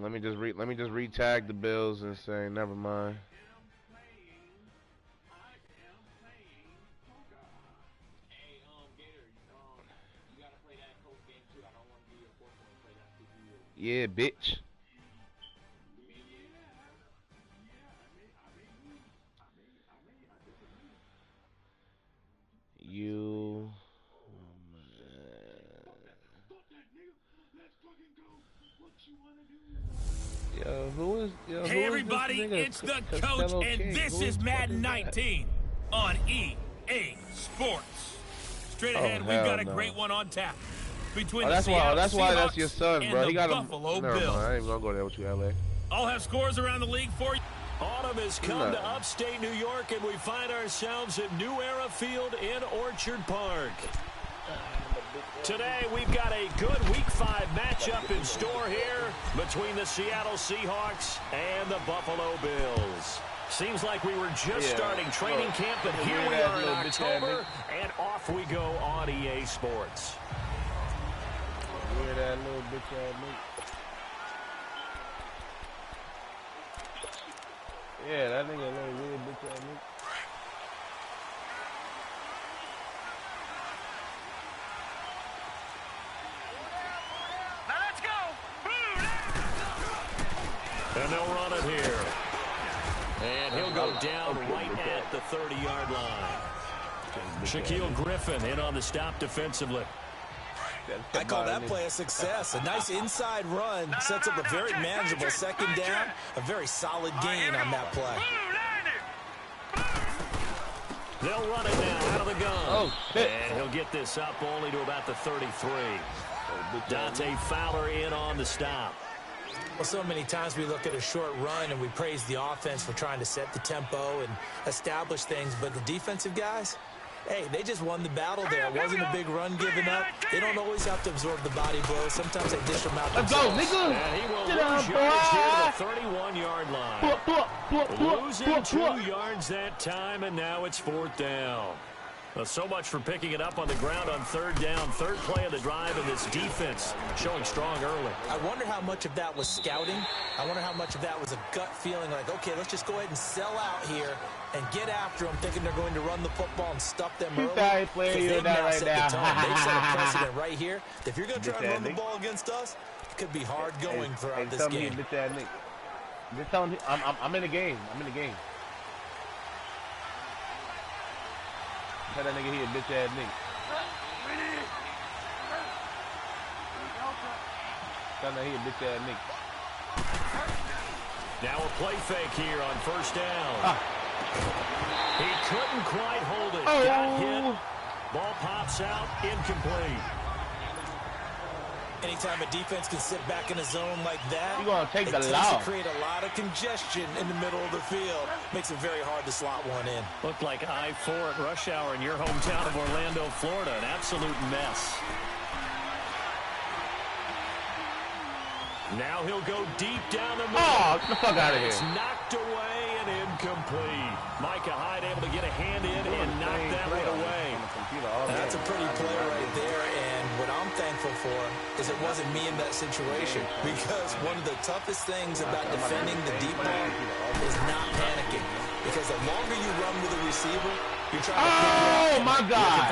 Let me just re-tag the Bills and say never mind. Yeah, bitch. You. Hey everybody, it's the coach, and this is Madden 19 on EA Sports. Straight ahead, we've got a great one on tap between the Seattle Seahawks that's your son, bro. and He got Buffalo Bills. Bills. I ain't even gonna go there with you, LA. I'll have scores around the league for you. Autumn has come to upstate New York, and we find ourselves at New Era Field in Orchard Park. Today, we've got a good Week 5 matchup in store here between the Seattle Seahawks and the Buffalo Bills. Seems like we were just starting training camp, but here we are in October, and off we go on EA Sports. Hear that little bitch ass nigga? Yeah, that nigga a little weird bitch ass nigga. And they'll run it here. And he'll go down right at the 30-yard line. Shaquille Griffin in on the stop defensively. I call that play a success. A nice inside run sets up a very manageable second down. A very solid gain on that play. They'll run it now out of the gun. Oh, shit. And he'll get this up only to about the 33. Dante Fowler in on the stop. Well, so many times we look at a short run and we praise the offense for trying to set the tempo and establish things, but the defensive guys, hey, they just won the battle there. It wasn't a big run given up. They don't always have to absorb the body blows. Sometimes they dish them out. Let's go, nigga. And he will lose yards here to the 31-yard line. Losing 2 yards that time, and now it's fourth down. Well, so much for picking it up on the ground on third down. Third play of the drive, and this defense showing strong early. I wonder how much of that was scouting. I wonder how much of that was a gut feeling like, okay, let's just go ahead and sell out here and get after them, thinking they're going to run the football and stuff them early. They've now set the tone. They've set a precedent right here. If you're going to try and run the ball against us, it could be hard going throughout this game. I'm in the game. I'm in the game. Tell that nigga he a bitch ass nigga. Tell that he a bitch ass nigga. Now a play fake here on first down. He couldn't quite hold it. Got hit. Ball pops out. Incomplete. Anytime a defense can sit back in a zone like that, you're gonna take it tends to create a lot of congestion in the middle of the field. Makes it very hard to slot one in. Looked like I-4 at rush hour in your hometown of Orlando, Florida. An absolute mess. Now he'll go deep down the middle. Oh, get the fuck out of here. It's knocked away and incomplete. Micah Hyde able to get a hand in and knock that one away. That's a pretty play right there, and what I'm thankful for is it wasn't me in that situation, because one of the toughest things about defending the deep ball is not panicking, because the longer you run with a receiver, you're trying to oh my God!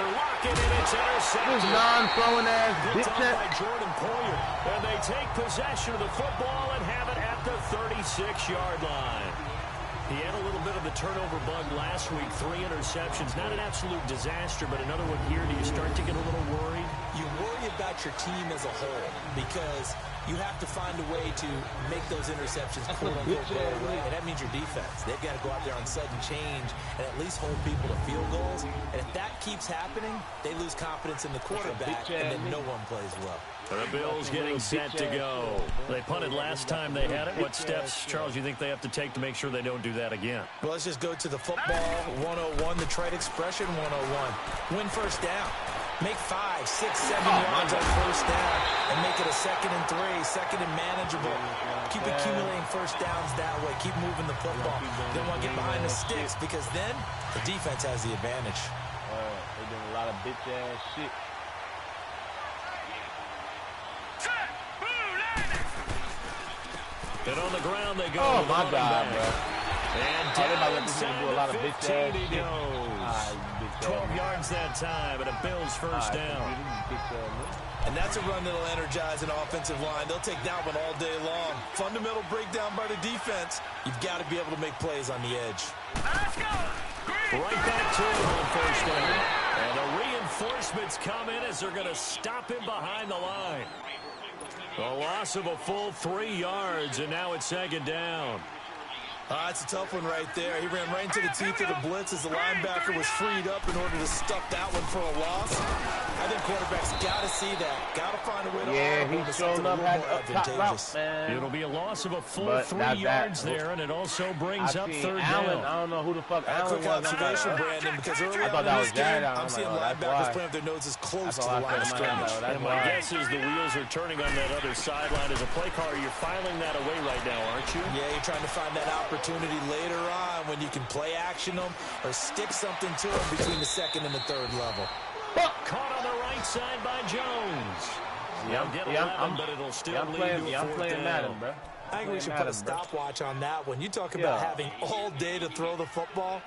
This non-throwing ass bitch by Jordan Poyer, and they take possession of the football and have it at the 36-yard line. He had a little bit of the turnover bug last week, 3 interceptions. Not an absolute disaster, but another one here. Do you start to get a little worried? You worry about your team as a whole, because you have to find a way to make those interceptions quote-unquote go away, and that means your defense. They've got to go out there on sudden change and at least hold people to field goals, and if that keeps happening, they lose confidence in the quarterback, and then no one plays well. The Bills getting set to go. They punted last time they had it. What steps, Charles, you think they have to take to make sure they don't do that again? Well, let's just go to the football 101, the trade expression 101. Win first down. Make 5, 6, 7 yards on first down and make it a 2nd and 3, 2nd and manageable. Keep accumulating first downs that way. Keep moving the football. Don't want to get behind the sticks, because then the defense has the advantage. They're doing a lot of bitch-ass shit. And on the ground they go. Oh, my God, bro. And down inside the 15 he goes. 12 yards that time, and a Bills first down. And that's a run that'll energize an offensive line. They'll take that one all day long. Fundamental breakdown by the defense. You've got to be able to make plays on the edge. Let's go. Right back to him on first down. And the reinforcements come in as they're going to stop him behind the line. A loss of a full 3 yards, and now it's second down. That's a tough one right there. He ran right into the teeth of the blitz as the linebacker was freed up in order to stuff that one for a loss. I think quarterbacks got to see that. Got to find a way to he's showing up more advantageous. It'll be a loss of a full 3 yards there, and it also brings up third down. I don't know who the fuck Allen was. Observation, Brandon, because early on in this game, I'm seeing linebackers playing with their noses close to the line of scrimmage. And my guess is the wheels are turning on that other sideline. As a play caller, you're filing that away right now, aren't you? Yeah, you're trying to find that opportunity later on when you can play action them or stick something to them between the second and the third level. Caught on the right side by Jones. I'm playing Madden, bro. I think we should put a stopwatch on that one. You talk about having all day to throw the football,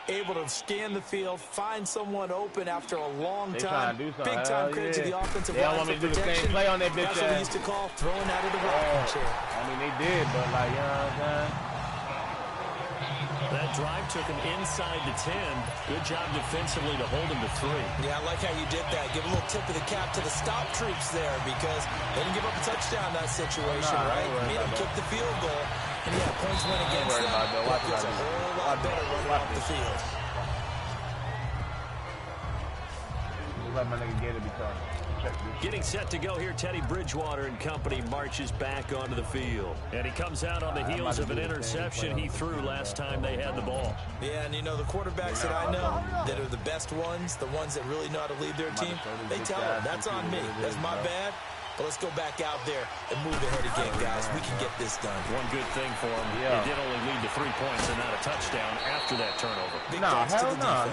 able to scan the field, find someone open after a long time. Big time credit to the offensive line for protection. The same play on that bitch. That's what we used to call throwing out of the rocking chair. I mean, they did, but like, you know what I'm saying? That drive took him inside the 10. Good job defensively to hold him to 3. Yeah, I like how you did that. Give a little tip of the cap to the stop troops there because they didn't give up a touchdown in that situation, right? Made them kick the field goal, and yeah, points went against them. That feels a whole lot better running off the field. Let my nigga get it because getting set to go here, Teddy Bridgewater and company marches back onto the field. And he comes out on the heels of an interception he threw last time they had the ball. Yeah, and you know, the quarterbacks that I know that are the best ones, the ones that really know how to lead their team, they tell them, that's on me. That's my bad. But let's go back out there and move ahead again, guys. We can get this done. One good thing for him, he did only lead to 3 points and not a touchdown after that turnover. Hell no.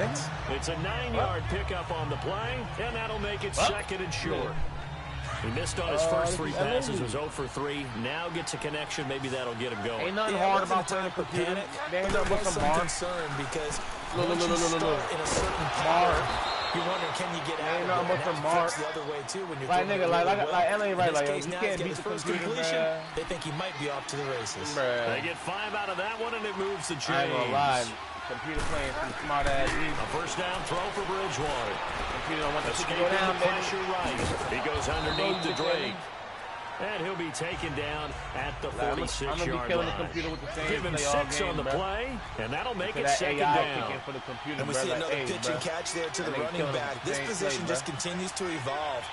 It's a 9-yard pickup on the play, and that'll make it second and short. He missed on his first 3 passes, was 0 for 3. Now gets a connection. Maybe that'll get him going. Ain't nothing hard about playing for panic. There ain't nothing but some concern because once you start in a certain part, you're wondering, can you get out of it? That's the other way, too, when you're like, nigga, like LA, right? Like, you can't beat the first computer, completion. bruh. They think he might be off to the races. They get 5 out of that one, and it moves the chains. I ain't gonna lie. Computer playing some smart-ass defense. A first down throw for Bridgewater. Computer don't want to go down, pressure right. He goes underneath the Drake. And he'll be taken down at the 46-yard line. Give him 6 on the play, and that'll make it second down. And we see another pitch and catch there to the running back. This position just continues to evolve.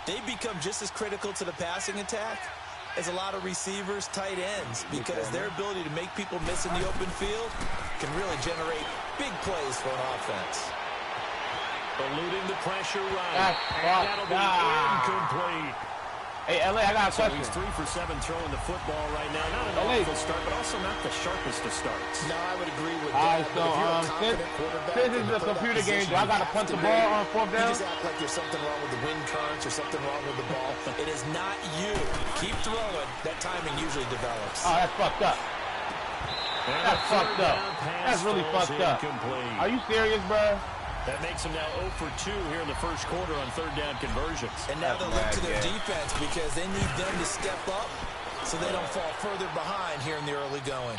They become just as critical to the passing attack as a lot of receivers, tight ends, because their ability to make people miss in the open field can really generate big plays for an offense. Eluding the pressure right. And that'll be incomplete. Hey, LA, I got a question. He's 3 for 7 throwing the football right now. Not an awful start, but also not the sharpest of starts. No, I would agree with All right, that. so, since it's a computer game, do I got to punt the ball on 4th down? You just act like there's something wrong with the wind currents or something wrong with the ball. It is not you. Keep throwing. That timing usually develops. Oh, that's fucked up. That's fucked up. That's really fucked up. Are you serious, bro? That makes them now 0 for 2 here in the first quarter on 3rd down conversions. And now they'll look to their defense because they need them to step up so they don't fall further behind here in the early going.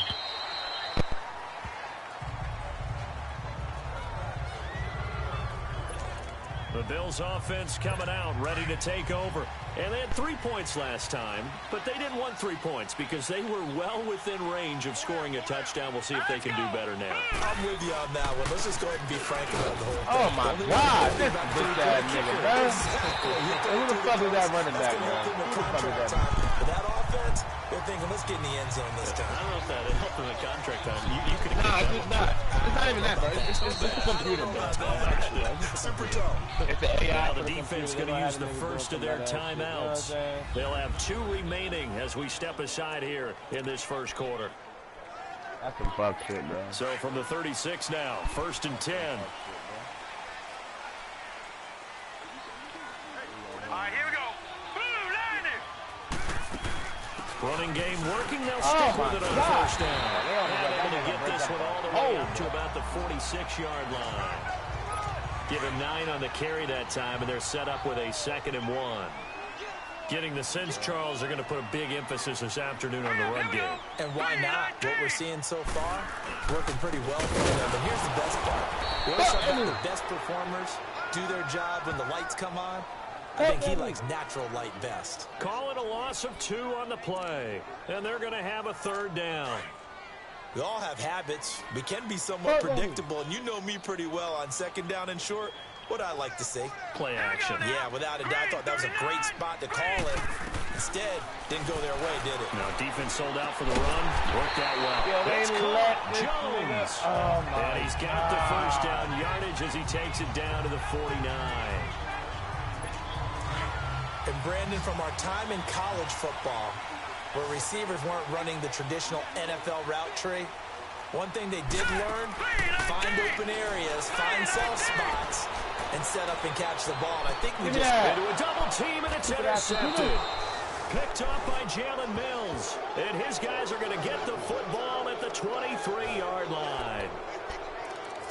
The Bills offense coming out, ready to take over. And they had 3 points last time, but they didn't want 3 points because they were well within range of scoring a touchdown. We'll see if they can do better now. I'm with you on that one. Let's just go ahead and be frank about the whole thing. Oh, my God. This bitch-ass nigga, bro. Who the fuck is that running back, man? Who the fuck is that? But that offense, they're thinking, let's get in the end zone this time. I don't know if that helped in the contract time. You could have it's just not. It's not even that, bro. It's a computer, bro. Super tough. It's the AI. Now the defense going to use the first of their timeouts. They'll have 2 remaining as we step aside here in this first quarter. That's some fuck shit, bro. So from the 36 now, 1st and 10. Running game working. They'll stick with it on first down. And able to get this one all the way up to about the 46-yard line. Give him 9 on the carry that time, and they're set up with a 2nd and 1. Getting the sense, Charles, they're going to put a big emphasis this afternoon on the run game. And why not? What we're seeing so far, working pretty well for them. But here's the best part. When some of the best performers do their job when the lights come on, I think he likes natural light best. Call it a loss of 2 on the play, and they're going to have a 3rd down. We all have habits. We can be somewhat predictable, and you know me pretty well on 2nd down and short. What I like to see. Play action. Yeah, without a doubt. I thought that was a great spot to call it. Instead, didn't go their way, did it? No, defense sold out for the run. Worked out well. That's Jones. And he's got the first down yardage as he takes it down to the 49. And Brandon, from our time in college football, where receivers weren't running the traditional NFL route tree, one thing they did learn, find open areas, find soft spots, and set up and catch the ball. And I think we just into a double team, and it's intercepted. Picked off by Jalen Mills. And his guys are going to get the football at the 23-yard line.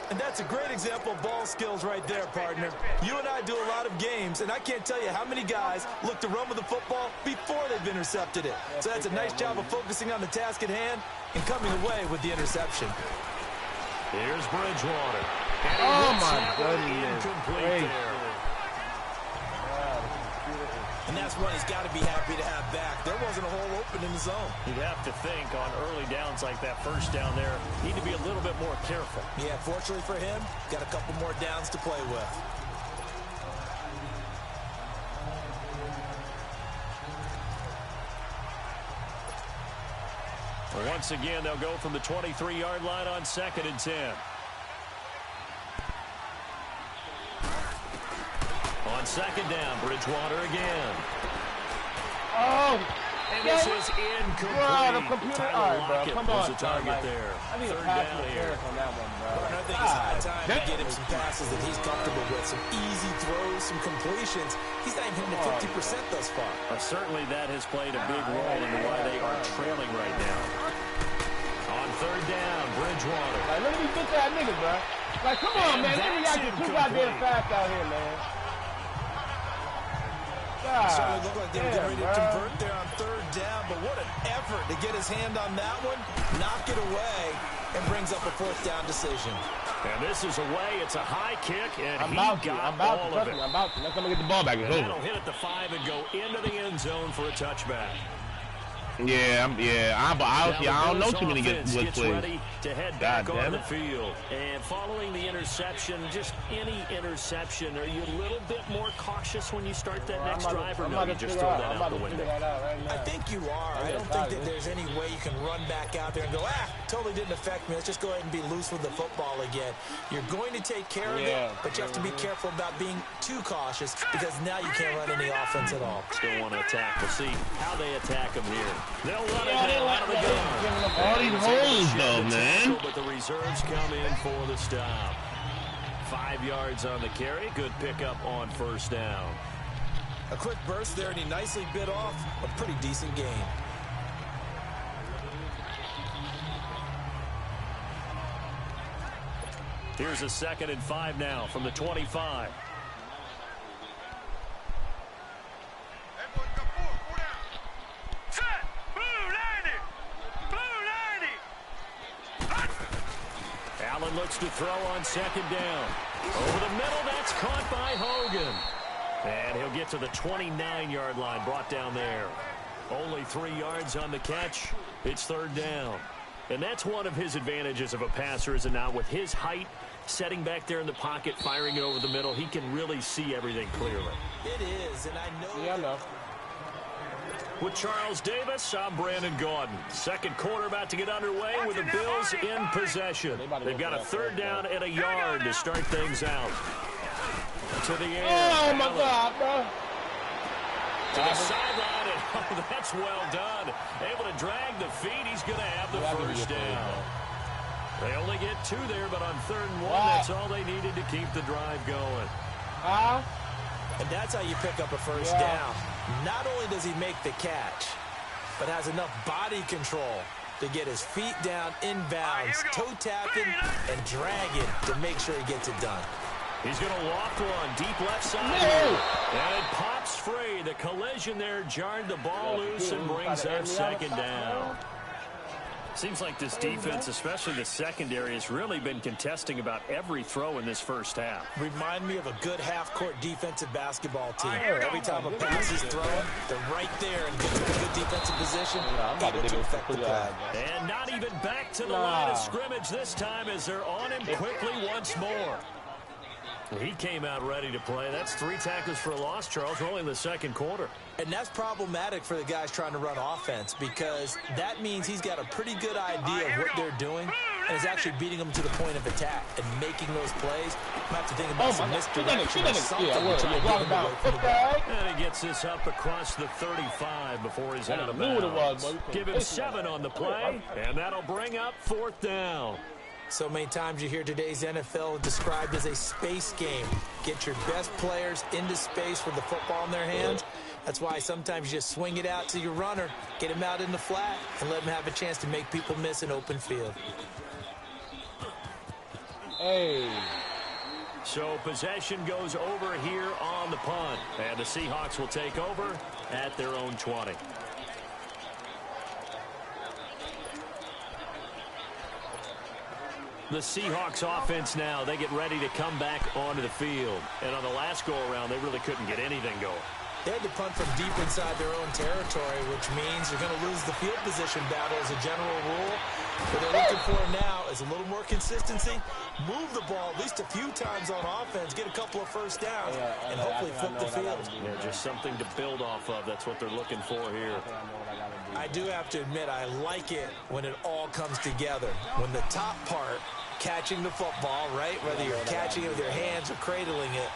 And that's a great example of ball skills right there, partner. You and I do a lot of games, and I can't tell you how many guys look to run with the football before they've intercepted it. So that's a nice job of focusing on the task at hand and coming away with the interception. Here's Bridgewater. Oh, my goodness. Incomplete there. And that's one he's got to be happy to have back. There wasn't a hole open in the zone. You'd have to think on early downs like that first down there, need to be a little bit more careful. Yeah, fortunately for him, got a couple more downs to play with. Once again, they'll go from the 23-yard line on 2nd and 10. On 2nd down, Bridgewater again. Oh! And this is incomplete. Bro, the computer. All right, bro. Come on. The target there. I need a pass interference on that one, bro. I think it's high time to get him some passes that he's comfortable with. Some easy throws, some completions. He's not even hitting 50% thus far. Certainly that has played a big role in why they are trailing right now. On 3rd down, Bridgewater. Like, look at these bitch-ass niggas, bro. Like, come on, man. They reacted too goddamn fast out here, man. Certainly looked like they were getting ready to convert there on 3rd down, but what an effort to get his hand on that one, knock it away, and brings up a 4th down decision. And this is away. It's a high kick, and I'm about to. I'm about to. Let's get the ball back. It's over. That'll hit at the 5 and go into the end zone for a touchback. Yeah, I don't know too many good plays. Ready to head back on the field. And following the interception, just any interception, are you a little bit more cautious when you start that next drive, or no, you just throw that out the window? I think you are. I don't think that there's any way you can run back out there and go, totally didn't affect me. Let's just go ahead and be loose with the football again. You're going to take care of it, but you have to be careful about being too cautious, because now you can't run any offense at all. Still want to attack. We'll see how they attack them here. They'll run it now out of the gun. All these holes, though, man. But the reserves come in for the stop. 5 yards on the carry. Good pickup on 1st down. A quick burst there, and he nicely bit off a pretty decent gain. Here's a 2nd and 5 now from the 25. Allen looks to throw on 2nd down. Over the middle, that's caught by Hogan. And he'll get to the 29-yard line, brought down there. Only 3 yards on the catch. It's 3rd down. And that's one of his advantages of a passer, is it not? With his height, setting back there in the pocket, firing it over the middle, he can really see everything clearly. It is, and I know. Yeah, I know. With Charles Davis, I'm Brandon Gaudin. 2nd quarter about to get underway with the Bills in possession. They've got a 3rd down and a yard to start things out. To the air. Oh, my God, bro. To the sideline, and that's well done. Able to drag the feet. He's going to have the 1st down. They only get 2 there, but on 3rd and 1, that's all they needed to keep the drive going. And that's how you pick up a 1st down. Not only does he make the catch, but has enough body control to get his feet down inbounds, toe-tapping, and dragging to make sure he gets it done. He's going to loft one deep left side. And it pops free. The collision there jarred the ball loose and brings up second down. Seems like this defense, especially the secondary, has really been contesting about every throw in this first half. Remind me of a good half-court defensive basketball team. Every time a pass is thrown, they're right there and get to a good defensive position, able to affect the play. And not even back to the line of scrimmage this time as they're on him quickly once more. He came out ready to play. That's 3 tackles for a loss, Charles. We're only in the second quarter. And that's problematic for the guys trying to run offense because that means he's got a pretty good idea of what they're doing and is actually beating them to the point of attack and making those plays. You have to think about some misdirection or something to try to get him away from the ball. And he gets this up across the 35 before he's out of bounds. Give him 7 on the play, and that'll bring up 4th down. So many times you hear today's NFL described as a space game. Get your best players into space with the football in their hands. That's why sometimes you just swing it out to your runner, get him out in the flat, and let him have a chance to make people miss an open field. Hey. So possession goes over here on the punt. And the Seahawks will take over at their own 20. The Seahawks offense now, they get ready to come back onto the field. And on the last go-around, they really couldn't get anything going. They had to punt from deep inside their own territory, which means you're going to lose the field position battle as a general rule. What they're looking for now is a little more consistency, move the ball at least a few times on offense, get a couple of first downs, and hopefully flip the field. Yeah, just something to build off of. That's what they're looking for here. I do have to admit, I like it when it all comes together. When the top part, catching the football, right, whether you're catching it with your hands or cradling it,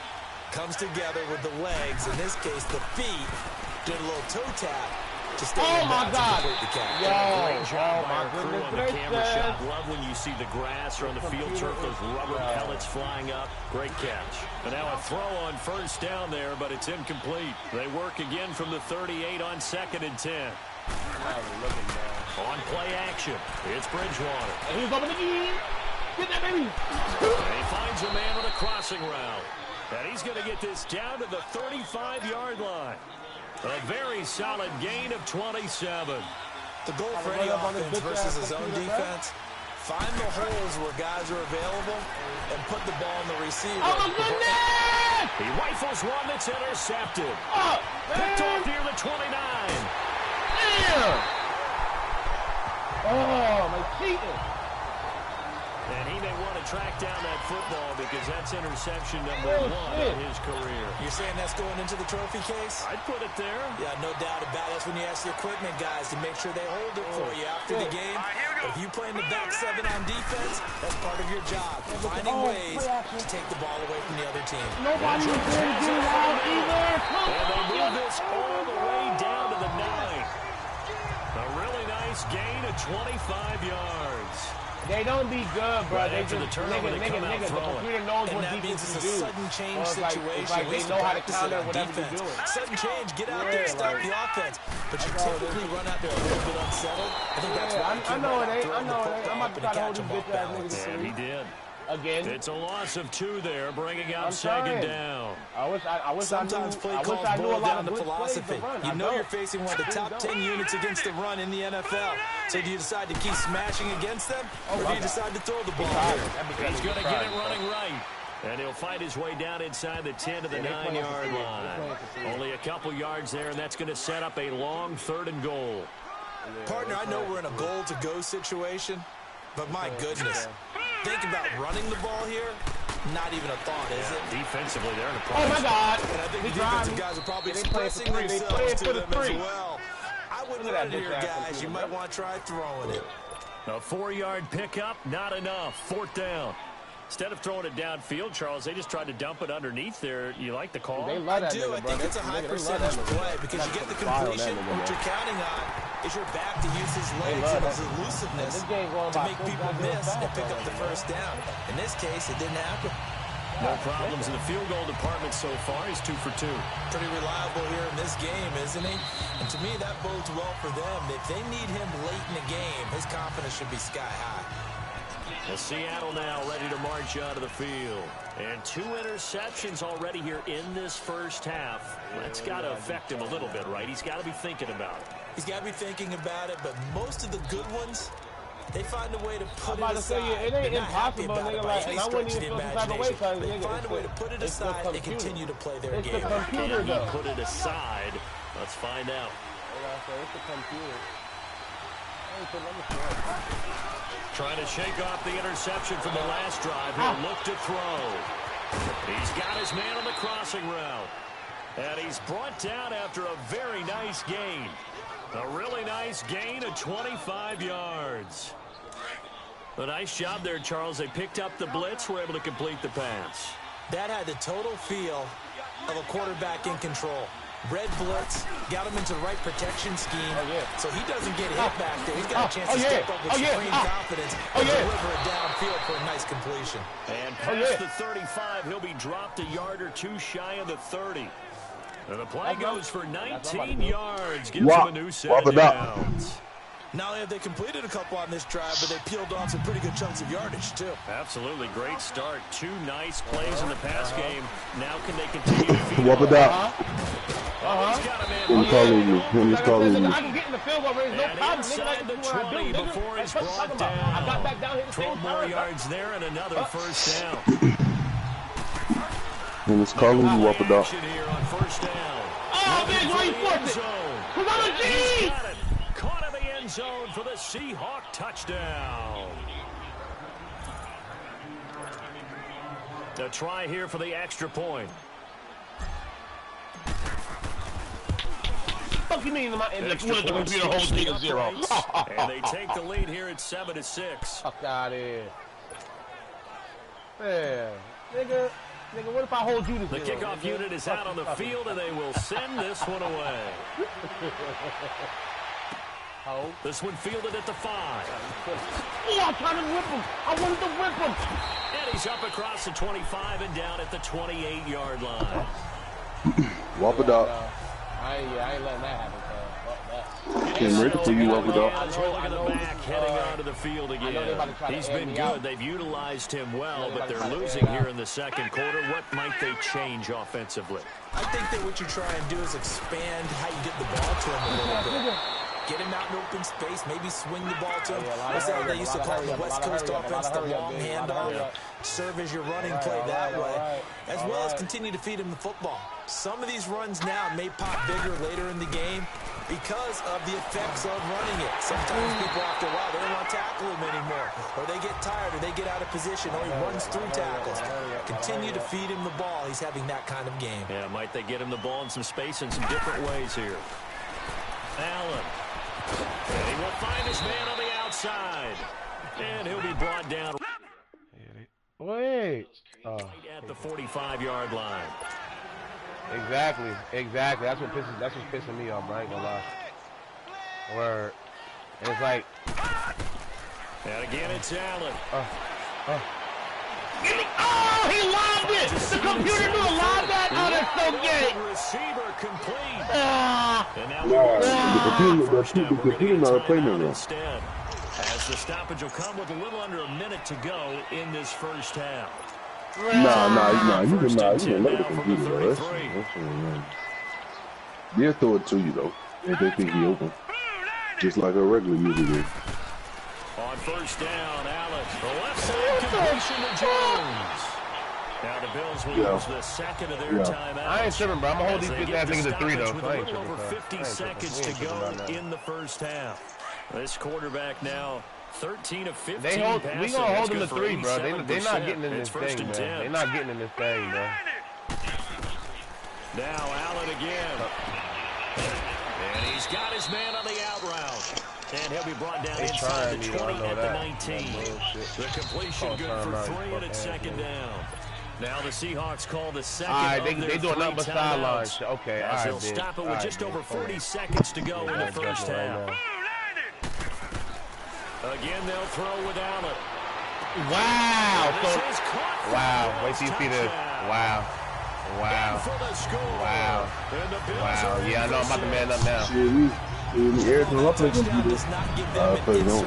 comes together with the legs, in this case the feet, did a little toe tap to stay in bounds and complete the catch. Great job by our crew on the camera shot. Love when you see the grass or on the field turf, those rubber pellets flying up. Great catch. And now a throw on first down there, but it's incomplete. They work again from the 38 on 2nd and 10. On play action, it's Bridgewater. And he's over the knee. Get that baby. And he finds a man on a crossing route. And he's going to get this down to the 35-yard line. A very solid gain of 27. The goal for any offense versus his own defense, find the holes where guys are available and put the ball in the receiver. Oh, my goodness! He rifles one that's intercepted. Oh, picked off near the 29. Damn! Oh, my cheating. And he may want to track down that football because that's interception number 1 in his career. You're saying that's going into the trophy case? I'd put it there. Yeah, no doubt about it. That's when you ask the equipment guys to make sure they hold it for you after the game. If you play in the back 7 on defense, that's part of your job. Finding ways to take the ball away from the other team. Nobody's going to do that either. And they move this all the way down to the 9. A really nice gain of 25 yards. They don't be good, bro. Right they after just the turnover, they come out The computer knows what that means defense it's do. a sudden change situation. It's like they know how to counter whatever you're doing. Sudden change, get out there, stop the offense. But you typically run out there a little bit unsettled. I think that's why I know it ain't. I know it ain't. I'm about to try to hold these bitch ass niggas. And he did. Again. It's a loss of 2 there, bringing up second down. Sometimes play calls boil down to philosophy. You know you're facing one of the top 10 units against the run in the NFL. So do you decide to keep smashing against them, or do you decide to throw the ball here? He's going to get it running right. And he'll fight his way down inside the 10 to the 9-yard line. Only a couple yards there, and that's going to set up a long 3rd and goal. Partner, I know we're in a goal-to-go situation, but my goodness. Think about running the ball here. Not even a thought, is it? Defensively, they're in a problem. Oh, my God. And I think the defensive guys are probably expressing themselves to them as well. I wouldn't run it here, guys. You might want to try throwing it. A 4-yard pickup, not enough. 4th down. Instead of throwing it downfield, Charles, they just tried to dump it underneath there. You like the call? I do. I think it's a high percentage play because you get the completion. What you're counting on is your back to use his legs and his elusiveness to make people miss and pick up the first down. In this case, it didn't happen. No problems in the field goal department so far. He's 2 for 2. Pretty reliable here in this game, isn't he? And to me, that bodes well for them. If they need him late in the game, his confidence should be sky high. And Seattle now ready to march out of the field. And 2 interceptions already here in this first half. That's got to affect him a little bit, right? He's got to be thinking about it. He's got to be thinking about it, but most of the good ones, they find a way to put it aside. It ain't impossible, nigga. Like, and I wouldn't even feel some type of way, because they find a way to put it aside and continue to play their game. It's the computer, though. Put it aside. Let's find out. It's the computer. Trying to shake off the interception from the last drive. He'll look to throw. He's got his man on the crossing route. And he's brought down after a very nice gain. A really nice gain of 25 yards. A nice job there, Charles. They picked up the blitz, were able to complete the pass. That had the total feel of a quarterback in control. Red blitz, got him into the right protection scheme, so he doesn't get hit back there. He's got a chance to step up with supreme confidence and deliver it downfield for a nice completion. And past the 35, he'll be dropped a yard or 2 shy of the 30. And the play goes for 19 yards, gives him a new set of downs. Not only have they completed a couple on this drive, but they peeled off some pretty good chunks of yardage, too. Absolutely. Great start. 2 nice plays in the pass game. Now can they continue to feed What about? He's calling you. He's calling you. I can get in the field goal range, no problem. Inside the 20 before he's brought down. I got back down here the 12 more yards there and another first down. And it's calling you, Whopper Dog. Here on first down. Oh, man, where you forced it? Because I'm a G! Caught in the end zone for the Seahawk touchdown. The try here for the extra point. Fuck you mean the computer holds me to 0. And they take the lead here at 7-6. Fuck out of here. Man, nigga, what if I hold you to 0? The kickoff unit is out on the field, and they will send this one away. This one fielded at the 5. Oh, I'm trying to whip him. I wanted to whip him. And he's up across the 25 and down at the 28-yard line. Whopper Dog. I ain't letting that happen, cuz. Came ready for you, Whopper Dog. As we look at the back, heading onto the field again. He's been good. They've utilized him well, but they're losing here in the second quarter. What might they change offensively? I think that what you try and do is expand how you get the ball to him a little bit. Get him out in open space, maybe swing the ball to him. That's how they used to call the West Coast offense, the long handoff. Serve as your running play that way, as well as continue to feed him the football. Some of these runs now may pop bigger later in the game because of the effects of running it. Sometimes people, after a while, they don't want to tackle him anymore, or they get tired, or they get out of position, or he runs through tackles. Continue to feed him the ball. He's having that kind of game. Yeah, might they get him the ball in some space in some different ways here. Allen. And he will find his man on the outside. And he'll be brought down. Wait. At the 45-yard line. Exactly. That's what's pissing me off, bro. I ain't gonna lie. Word. And it's like. And again, it's Allen. Oh, he lobbed it! The computer knew to lob that? Oh, that's so gay! Receiver complete. And now the computer not a playmaker. Instead, as the stoppage will come with a little under a minute to go in this first half. Nah, you can let the computer go. They'll throw it to you, though, if they think he open. Just like a regular usually. On first down, Allen. The left side completion to Jones. Now the Bills will use the second of their timeouts. I ain't tripping, bro. I'm going to hold these bitch ass niggas to 3, though. With a little over 50 seconds to go in the first half. This quarterback now 13 of 15 we going to hold them to 3, bro. They're not getting in this thing, man. They're not getting in this thing, bro. Now Allen again. And he's got his man on the out route. And he'll be brought down inside the 20 at the 19. The completion good for 3, and it's second down. Now the Seahawks call the second. All right, they doing nothing but sidelines. Okay, all right. They'll stop it with just over 40 seconds to go in the first half. Again, they'll throw with Allen. Wow. Wow. Wait till you see this. Wow. Wow. Wow. Wow. Yeah, I know I'm about to man up now. Every time I play computer, I play it on.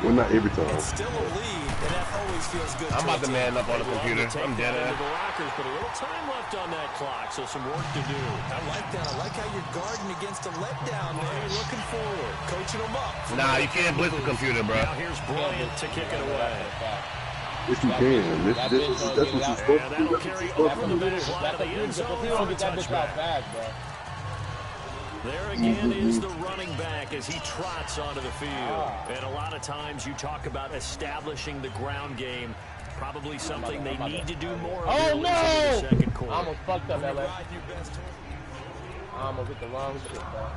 Well, not every time. It's still a lead, and that always feels good. I'm about to man up on the computer. I'm dead ass. The Rockers, but a little time left on that clock, so some work to do. I like that. I like how you're guarding against a letdown, man. You're looking forward, coaching them up. Nah, you can't blitz the computer, bro. Now here's Bryant to kick it away. Yes, you can. That's what you're supposed to do. That'll carry over the back line of the end zone for the touchback. There again is the running back as he trots onto the field. And a lot of times you talk about establishing the ground game. Probably something they need to do more of in the second quarter. I almost fucked up, LA. I almost hit the wrong shit, bro.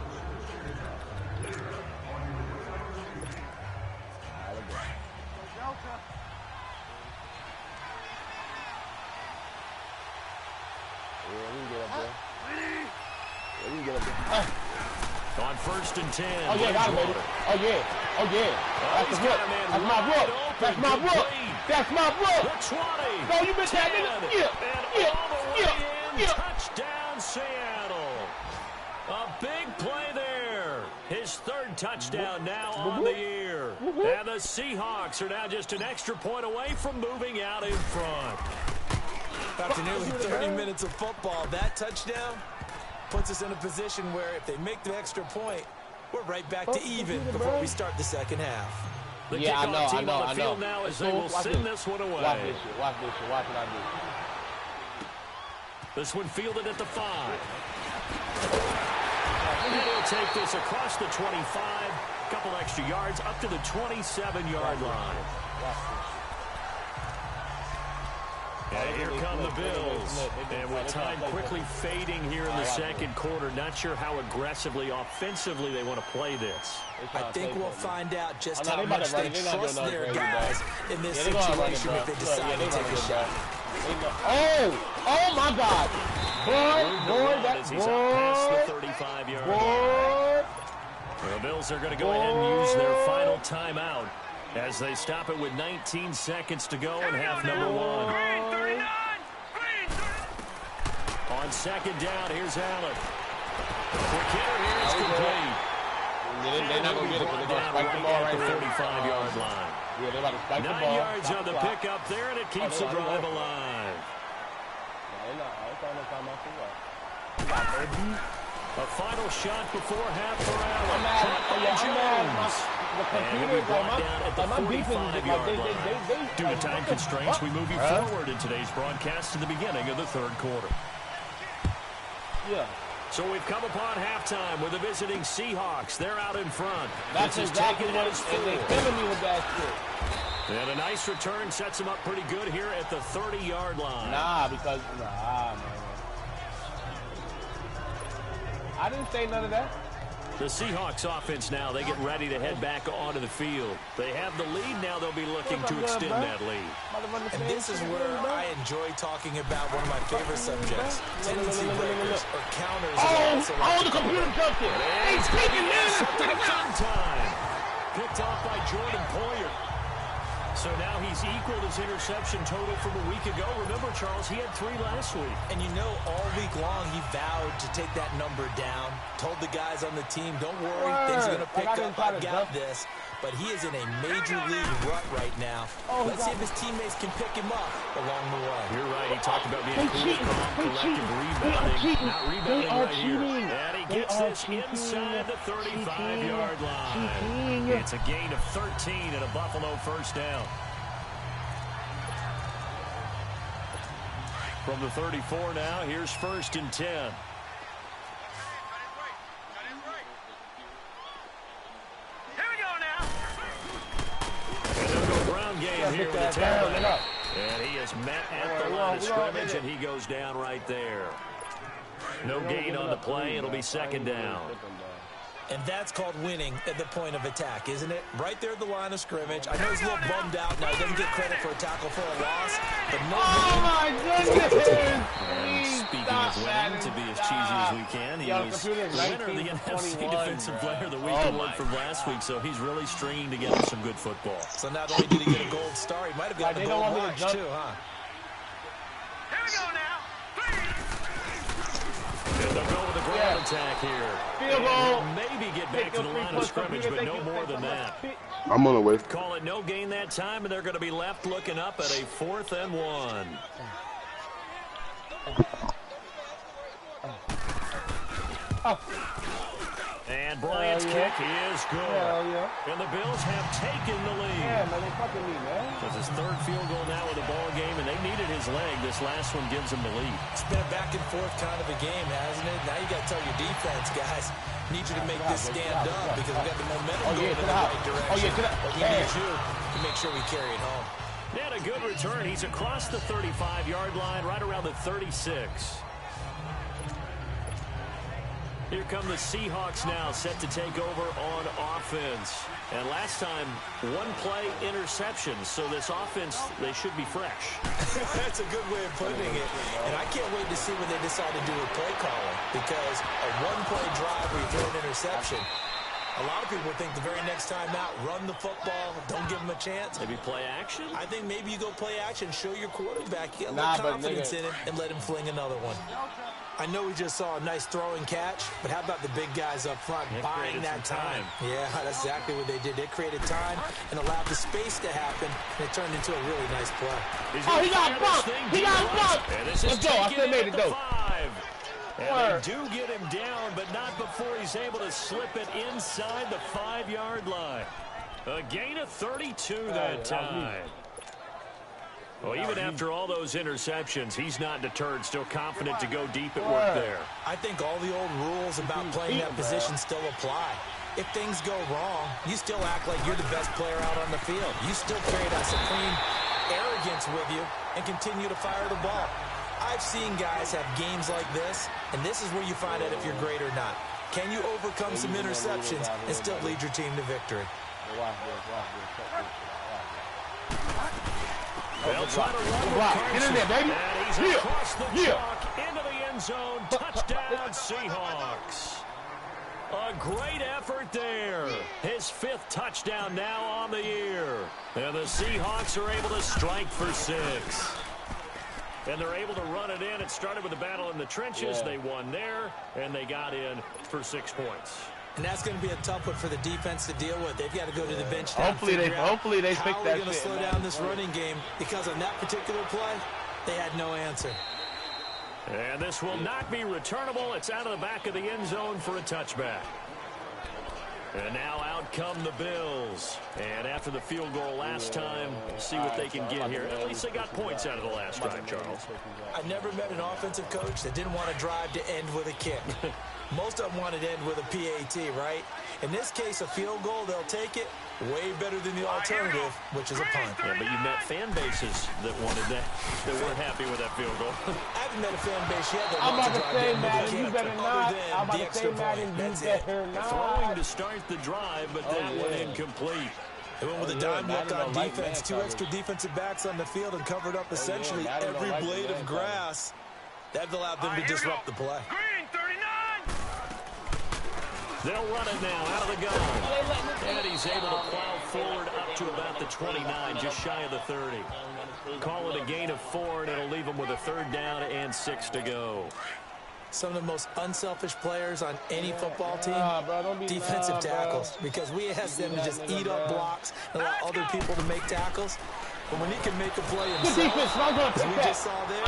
On 1st and 10. Oh, yeah, got it, baby. Oh, yeah. Oh, yeah. That's the rook. That's my rook. That's my rook. That's my rook. The 20. No, you missed that, nigga. Yeah. Touchdown, Seattle. A big play there. His third touchdown now on the year. And the Seahawks are now just an extra point away from moving out in front. After nearly 30 minutes of football, that touchdown puts us in a position where if they make the extra point, we're right back to even before we start the second half. The kickoff team on the field now as they will send this one away. Watch this shit. Watch what I do. This one fielded at the 5. And he'll take this across the 25. Couple extra yards up to the 27-yard line. And here come the Bills. And with time quickly fading here in the second quarter, not sure how aggressively, offensively they want to play this. I think we'll find out just how much they trust their guys in this situation if they decide to take a shot. Oh my God. Boy, as he's out past the 35-yard line. The Bills are going to go ahead and use their final timeout as they stop it with 19 seconds to go in half number 1. On second down, here's Allen. Quick hitter here is complete. They're not going to get it, but they're going to spike the ball right at the 35-yard line. Yeah, they're about to spike the ball. 9 yards on the pickup there, and it keeps the drive alive. A final shot before half for Allen. And he'll be brought down at the 45-yard line. Due to time constraints, we move you forward in today's broadcast to the beginning of the third quarter. Yeah. So we've come upon halftime with the visiting Seahawks. They're out in front. That's exactly what it's for. They're killing me with that shit. And a nice return sets them up pretty good here at the 30-yard line. Nah, man. I didn't say none of that. The Seahawks offense now, they get ready to head back onto the field. They have the lead now. They'll be looking to extend that lead. And this is where I enjoy talking about one of my favorite subjects, tendency breakers or counters. The computer jumped it. He's taking this up to the third time. Picked off by Jordan Poyer. So now he's equaled his interception total from a week ago. Remember, Charles, he had 3 last week. And you know, all week long, he vowed to take that number down. Told the guys on the team, don't worry, things are going to pick up. I've got this. But he is in a major league rut right now. Let's see if his teammates can pick him up along the way. You're right. He talked about being cool, calm, collective rebounding. Not rebounding right here. And he gets this inside the 35-yard line. It's a gain of 13 and a Buffalo first down. From the 34 now, here's 1st and 10. Game here with the tackle. And he is met at the line of scrimmage, and he goes down right there. No gain on the play. It'll be second down. And that's called winning at the point of attack, isn't it? Right there at the line of scrimmage. I know he's a little bummed out now. He doesn't get credit for a tackle for a loss. But no my goodness! Speaking of winning, to be as cheesy as we can, he was the winner of the NFC Defensive Player of the Week award from last week, so he's really stringing together some good football. So not only did he get a gold star, he might have gotten a gold watch too, huh? Here we go now. And they'll go with the ground attack here. Field goal. Maybe get back to the line of scrimmage, but no more than that. I'm on the way. Call it no gain that time, and they're going to be left looking up at a 4th and 1. And Bryant's kick is good. And the Bills have taken the lead. Yeah, man, they fucking me, man. It's his 3rd field goal now in the ball game, and they needed his leg. This last one gives them the lead. It's been a back and forth kind of a game, hasn't it? Now you got to tell your defense, guys, need you to make this stand up because we got the momentum going in the right direction. But we need you to make sure we carry it home. They had a good return. He's across the 35-yard line, right around the 36. Here come the Seahawks now, set to take over on offense. And last time, 1-play interception. So this offense, they should be fresh. That's a good way of putting it. And I can't wait to see what they decide to do with play calling. Because a 1-play drive where you throw an interception, a lot of people think the very next time out, run the football, don't give them a chance. Maybe play action? I think maybe you go play action, show your quarterback, get a little confidence in it, and let him fling another one. I know we just saw a nice throwing catch, but how about the big guys up front buying that time? Yeah, that's exactly what they did. They created time and allowed the space to happen, and it turned into a really nice play. Oh, he got bumped! He got bumped! Let's go. I still made it, though. And they do get him down, but not before he's able to slip it inside the 5-yard line. A gain of 32 that time. Well, even after all those interceptions, he's not deterred, still confident to go deep at work there. I think all the old rules about playing that position still apply. If things go wrong, you still act like you're the best player out on the field. You still carry that supreme arrogance with you and continue to fire the ball. I've seen guys have games like this, and this is where you find out if you're great or not. Can you overcome some interceptions and still lead your team to victory? They'll try to run with Carson. Get in there, baby. And he's across the chalk into the end zone. Touchdown, Seahawks. A great effort there. His 5th touchdown now on the year. And the Seahawks are able to strike for 6. And they're able to run it in. It started with a battle in the trenches. They won there, and they got in for 6 points. And that's going to be a tough one for the defense to deal with. They've got to go to the bench. Hopefully they fix that shit. How are they going to slow down this running game? Because on that particular play, they had no answer. And this will not be returnable. It's out of the back of the end zone for a touchback. And now out come the Bills. And after the field goal last time, see what they can get here. At least they got points out of the last drive, Charles. I never met an offensive coach that didn't want to drive to end with a kick. Most of them wanted to end with a PAT, right? In this case, a field goal, they'll take it. Way better than the alternative, which is a punt. Yeah, but you met fan bases that wanted that, that weren't happy with that field goal. I haven't met a fan base yet that wants to drive in with a kick. You better not. I'm about to say, Madden, you better not. Throwing to start the drive, but that one incomplete. They went with a dime look on defense. 2 extra defensive backs on the field and covered up essentially every blade of grass. That allowed them to disrupt the play. Green, 39. They'll run it now out of the gun. And he's able to plow forward up to about the 29, just shy of the 30. Call it a gain of 4, and it'll leave them with a 3rd down and 6 to go. Some of the most unselfish players on any football team, defensive tackles. Because we ask them to just eat up blocks and allow other people to make tackles. But when he can make a play himself, as we just saw there,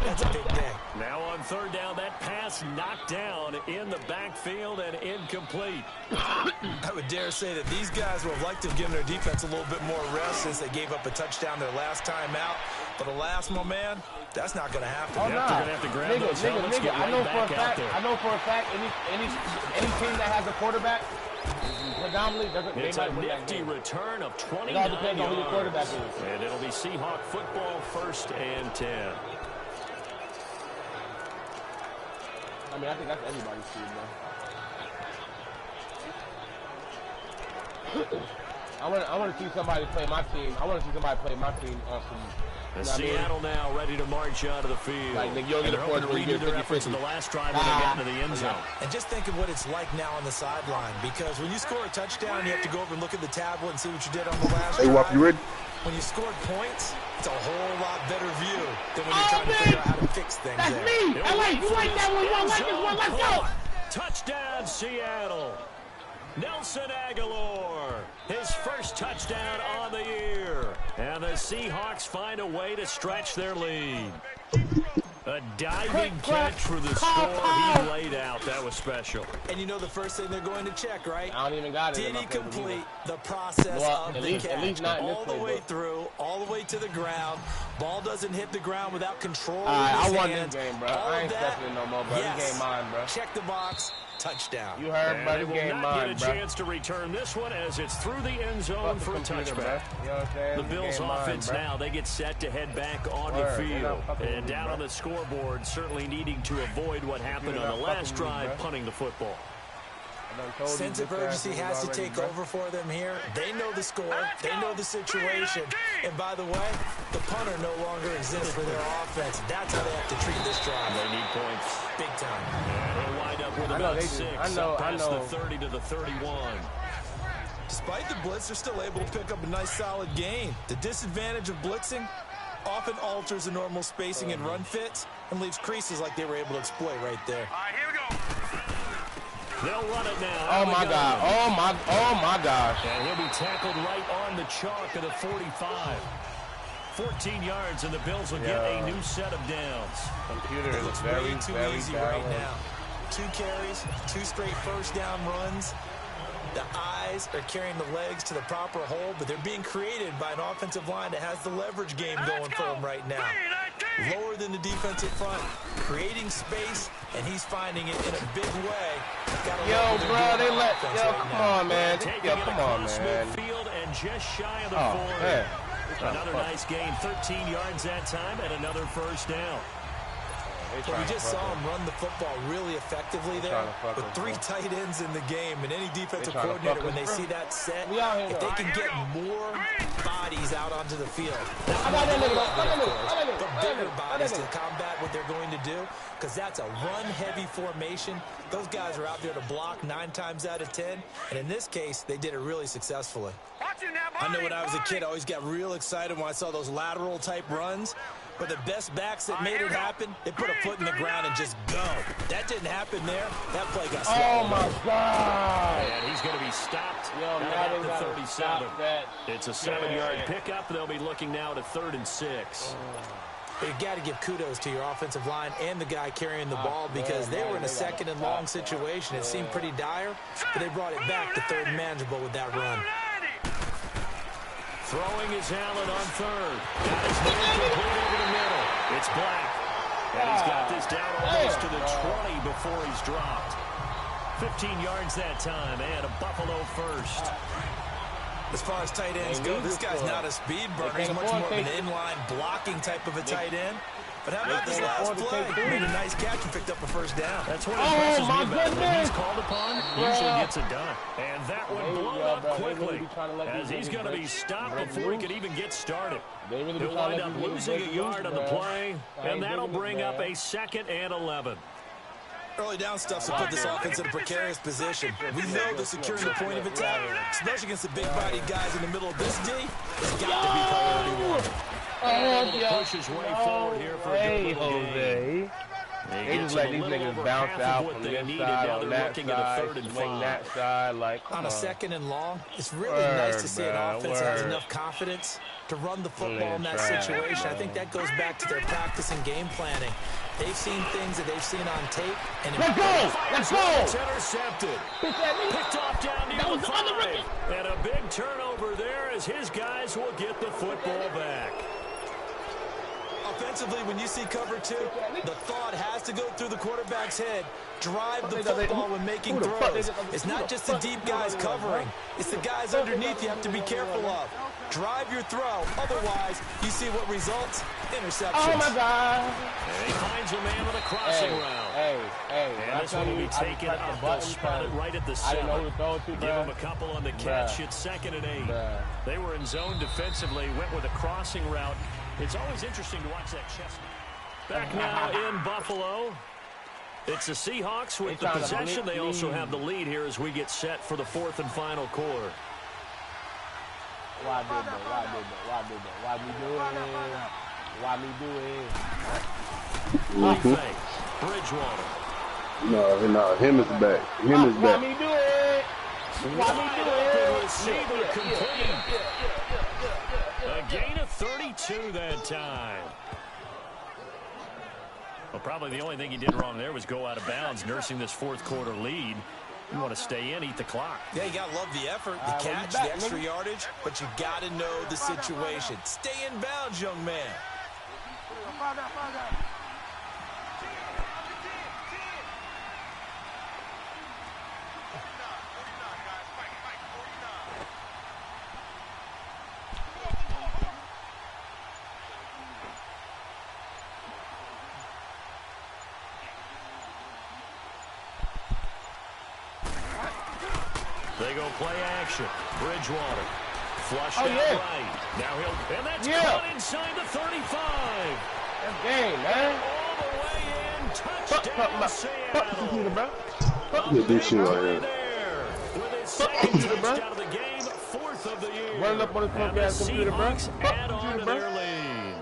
that's a big day. Now on 3rd down, that pass knocked down in the backfield and incomplete. I would dare say that these guys would have liked to have given their defense a little bit more rest since they gave up a touchdown their last time out. But alas, my man, that's not going to happen. Oh, They're going to have to grab those helmets, get right back out there. I know for a fact any team that has a quarterback predominantly doesn't. It's a nifty return of 29 yards. It all depends on who your quarterback is. And it'll be Seahawk football, 1st and 10. I mean, I think that's everybody's team, bro. I want to see somebody play my team. I want to see somebody play my team on some. Seattle now ready to march out of the field. Like, you'll get a point to redo their efforts in the last drive when they got into the end zone. And just think of what it's like now on the sideline, because when you score a touchdown, you have to go over and look at the tablet and see what you did on the last drive. Wap, you ready? When you scored points, it's a whole lot better view than when you're trying to figure out how to fix things. That's me. I like that one. I like this one. Let's go. Touchdown, Seattle. Nelson Aguilar, his first touchdown on the year. And the Seahawks find a way to stretch their lead. A diving catch for the score he laid out. That was special. And you know the first thing they're going to check, right? I don't even got it. Did he complete the process of the catch? All the way through, all the way to the ground. Ball doesn't hit the ground without control. I won this game, bro. I ain't stepping no more, bro. Yes. This game mine, bro. Check the box. Touchdown. You heard, bro. This game mine, get a chance to return this one as it's through the end zone for a touchback. You know what I'm saying? The Bills offense now, they get set to head back on the field. And down on the scoreboard, certainly needing to avoid what happened on the last drive, punting the football. Sense of urgency has to take over for them here. They know the score. They know the situation. And by the way, the punter no longer exists for their offense. That's how they have to treat this drive. They need points. Big time. They'll wind up with about 6. I know. The 30 to the 31. Despite the blitz, they're still able to pick up a nice solid gain. The disadvantage of blitzing often alters the normal spacing and run fits and leaves creases like they were able to exploit right there. All right, here we go. They'll run it now. Oh my God. Oh my gosh. And he'll be tackled right on the chalk of the 45. 14 yards, and the Bills will get a new set of downs. Computer is very easy right now. 2 carries, 2 straight first down runs. The eyes are carrying the legs to the proper hole, but they're being created by an offensive line that has the leverage game going for them right now. Lower than the defensive front, creating space, and he's finding it in a big way. Come on, man. Come on, man. Midfield and just shy of the 40. Another nice gain, 13 yards that time, and another first down. Well, we just saw him run the football really effectively there with 3 tight ends in the game. And any defensive coordinator, when they see that set, if they can get more bodies out onto the field, the bigger bodies to combat what they're going to do, because that's a run-heavy formation. Those guys are out there to block 9 times out of 10. And in this case, they did it really successfully. I know when I was a kid, I always got real excited when I saw those lateral-type runs. But the best backs that made it happen, they put a foot in the ground and just go. That didn't happen there. That play got stopped. Oh, my God. And he's going to be stopped at the 37. It's a 7-yard pickup. They'll be looking now to 3rd and 6. You got to give kudos to your offensive line and the guy carrying the ball, because they were in a 2nd and long situation. It seemed pretty dire, but they brought it back to 3rd and manageable with that run. Throwing is Allen on 3rd. Got his man complete over the middle. It's Black. And he's got this down almost to the 20 before he's dropped. 15 yards that time, and a Buffalo first. As far as tight ends go, this guy's not a speed burner. He's much more of an inline blocking type of a tight end. But how about this last play? Made a nice catch and picked up a first down. That's what impresses me about him. When he's called upon, usually gets it done. And that one blown up quickly, as he's going to be stopped before he can even get started. He'll wind up losing a yard on the play, and that'll bring up a 2nd and 11. Early down stuff's to put this offense in a precarious position. We know that securing the point of attack, especially against the big-bodied guys in the middle of this D, has got to be priority 1. Push his way forward here for a good Jose. They just let these niggas bounce out from this side, on that side, swing that side. Like, on a 2nd and long, it's really nice to see an offense that has enough confidence to run the football in that situation. I think that goes back to their practice and game planning. They've seen things that they've seen on tape. And let's go! Let's go! It's intercepted. Picked off down near the 5. And a big turnover there as his guys will get the football back. I'll Offensively, when you see cover 2, the thought has to go through the quarterback's head. Drive the football when making throws. It's not just the deep guys covering. It's the guys underneath you have to be careful of. Drive your throw. Otherwise, you see what results? Interceptions. Oh, my God. And he finds a man with a crossing route. And this one will be taken up. They'll spot it right at the 7. Give him a couple on the catch. It's 2nd and 8. They were in zone defensively, went with a crossing route. It's always interesting to watch that chest. Back now in Buffalo. It's the Seahawks with the possession. They also have the lead here as we get set for the 4th and final quarter. Why me do it? Bridgewater. No, him is back. Him is back. Why me do it? Receiver complete. A gain of 32 that time. Well, probably the only thing he did wrong there was go out of bounds, nursing this 4th quarter lead. You want to stay in, eat the clock. Yeah, you got to love the effort, the catch, the extra yardage, but you got to know the situation. Stay in bounds, young man. They go play action. Bridgewater. Flushed out right. Now he'll... And that's caught inside the 35. That's game, man. All the way in. Touchdown, Seattle. Good this shit right here. With his 2nd touchdown of the game, 4th of the year. Running up on his Seahawks computer, bro. add on to their lead.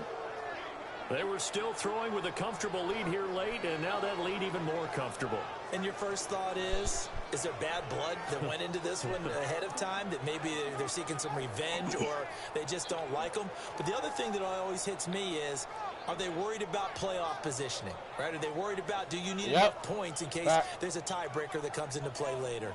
They were still throwing with a comfortable lead here late, and now that lead even more comfortable. And your first thought is there bad blood that went into this one ahead of time, that maybe they're seeking some revenge or they just don't like them? But the other thing that always hits me is, are they worried about playoff positioning, right? Are they worried about, do you need enough points in case there's a tiebreaker that comes into play later?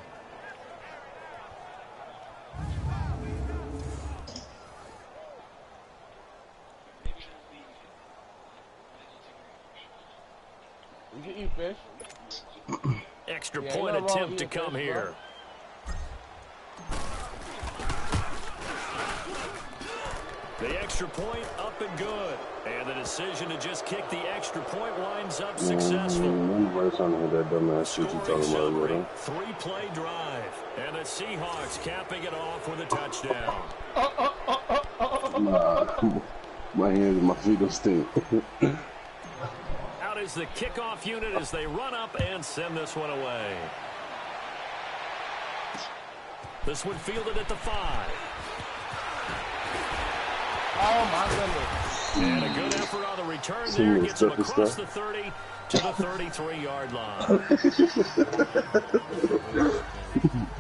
You can eat fish. Extra point attempt to come here. The extra point up and good. And the decision to just kick the extra point winds up successful. Scoring summary, 3-play drive. And the Seahawks capping it off with a touchdown. My hands and my feet don't stink. Out is the kickoff unit as they run up and send this one away. This one fielded at the 5. Oh, my goodness. And a good effort on the return there. Gets him across the 30 to the 33-yard line.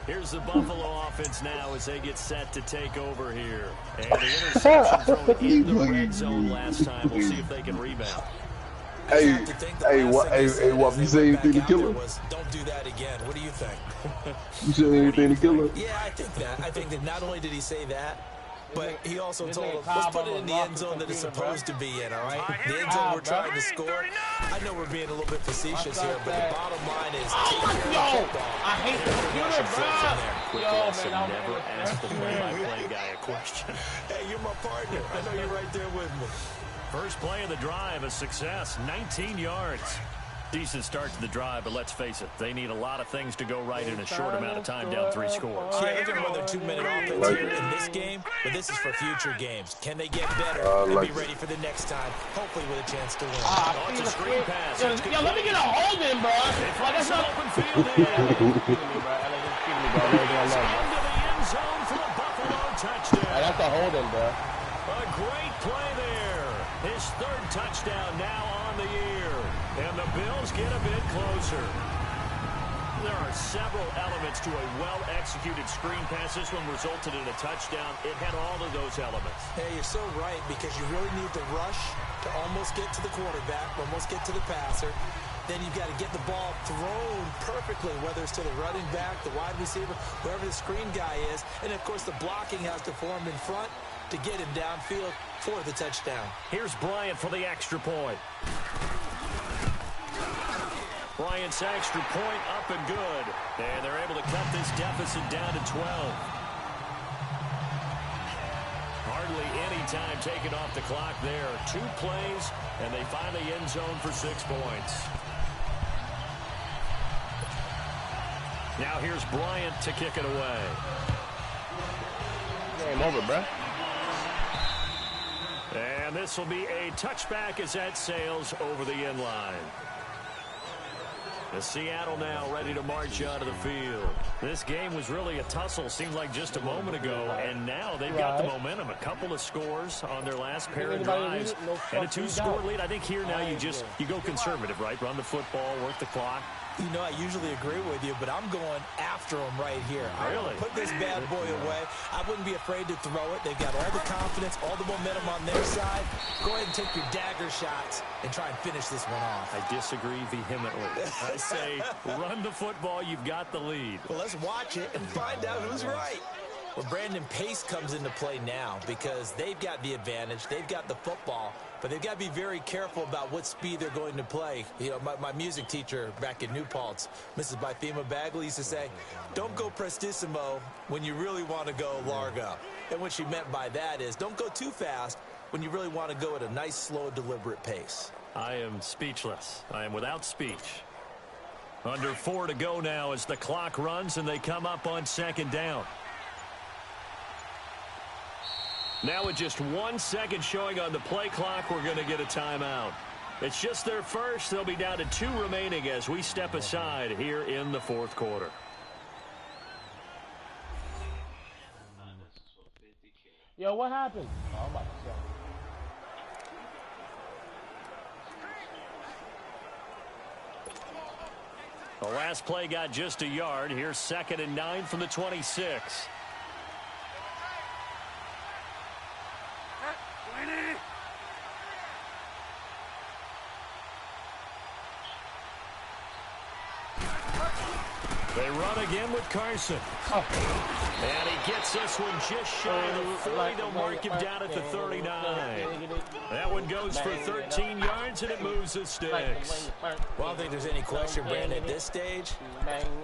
Here's the Buffalo offense now as they get set to take over here. And the interception thrown in the red zone last time. We'll see if they can rebound. Hey, what you say anything to kill him? Don't do that again. What do you think? You say anything to kill him? Yeah, I think that. I think that not only did he say that, but he also told him, let's put it in the end zone that it's supposed to be in, all right? The end zone we're trying to score. I know we're being a little bit facetious here, but the bottom line is take care of the football. I hate the computer, bro. Quick lesson, never ask the play-by-play guy a question. Hey, you're my partner. I know you're right there with me. First play of the drive, a success, 19 yards. Decent start to the drive, but let's face it, they need a lot of things to go right in a short amount of time, down 3 scores. Yeah, they're going to run their 2-minute offense here in this game, but this is for future games. Can they get better and be ready for the next time, hopefully with a chance to win? It's a screen pass. Yo, let me get a hold in, bro. That's an open field in. Into the end zone for the Buffalo touchdown. That's a hold in, bro. A great play there. His 3rd touchdown now on the year. And the Bills get a bit closer. There are several elements to a well-executed screen pass. This one resulted in a touchdown. It had all of those elements. Hey, you're so right, because you really need to rush to almost get to the quarterback, almost get to the passer. Then you've got to get the ball thrown perfectly, whether it's to the running back, the wide receiver, whoever the screen guy is. And, of course, the blocking has to form in front to get him downfield. for the touchdown. Here's Bryant for the extra point. Bryant's extra point up and good. And they're able to cut this deficit down to 12. Hardly any time taken off the clock there. 2 plays, and they find the end zone for 6 points. Now here's Bryant to kick it away. Game over, bro. And this will be a touchback as that sails over the end line. The Seattle now ready to march onto the field. This game was really a tussle, seemed like just a moment ago, and now they've got the momentum. A couple of scores on their last pair of drives, and a 2-score lead. I think here now you go conservative, right? Run the football, work the clock. You know, I usually agree with you, but I'm going after them right here. Really? Put this bad boy away. I wouldn't be afraid to throw it. They've got all the confidence, all the momentum on their side. Go ahead and take your dagger shots and try and finish this one off. I disagree vehemently. I say run the football. You've got the lead. Well, let's watch it and find out who's right. Well, Brandon, pace comes into play now because they've got the advantage. They've got the football, but they've got to be very careful about what speed they're going to play. You know, my music teacher back in New Paltz, Mrs. Bythema Bagley, used to say, don't go prestissimo when you really want to go largo. And what she meant by that is don't go too fast when you really want to go at a nice, slow, deliberate pace. I am speechless. I am without speech. Under 4 to go now as the clock runs and they come up on 2nd down. Now with just 1 second showing on the play clock, we're going to get a timeout. It's just their first. They'll be down to 2 remaining as we step aside here in the 4th quarter. Yo, what happened? Oh, I'm about to say. The last play got just a yard. Here's 2nd and 9 from the 26. They run again with Carson. Oh. And he gets this one just shy of the 40. They'll mark him down at the 39. That one goes for 13 yards, and it moves the sticks. Well, I don't think there's any question, Brandon, at this stage,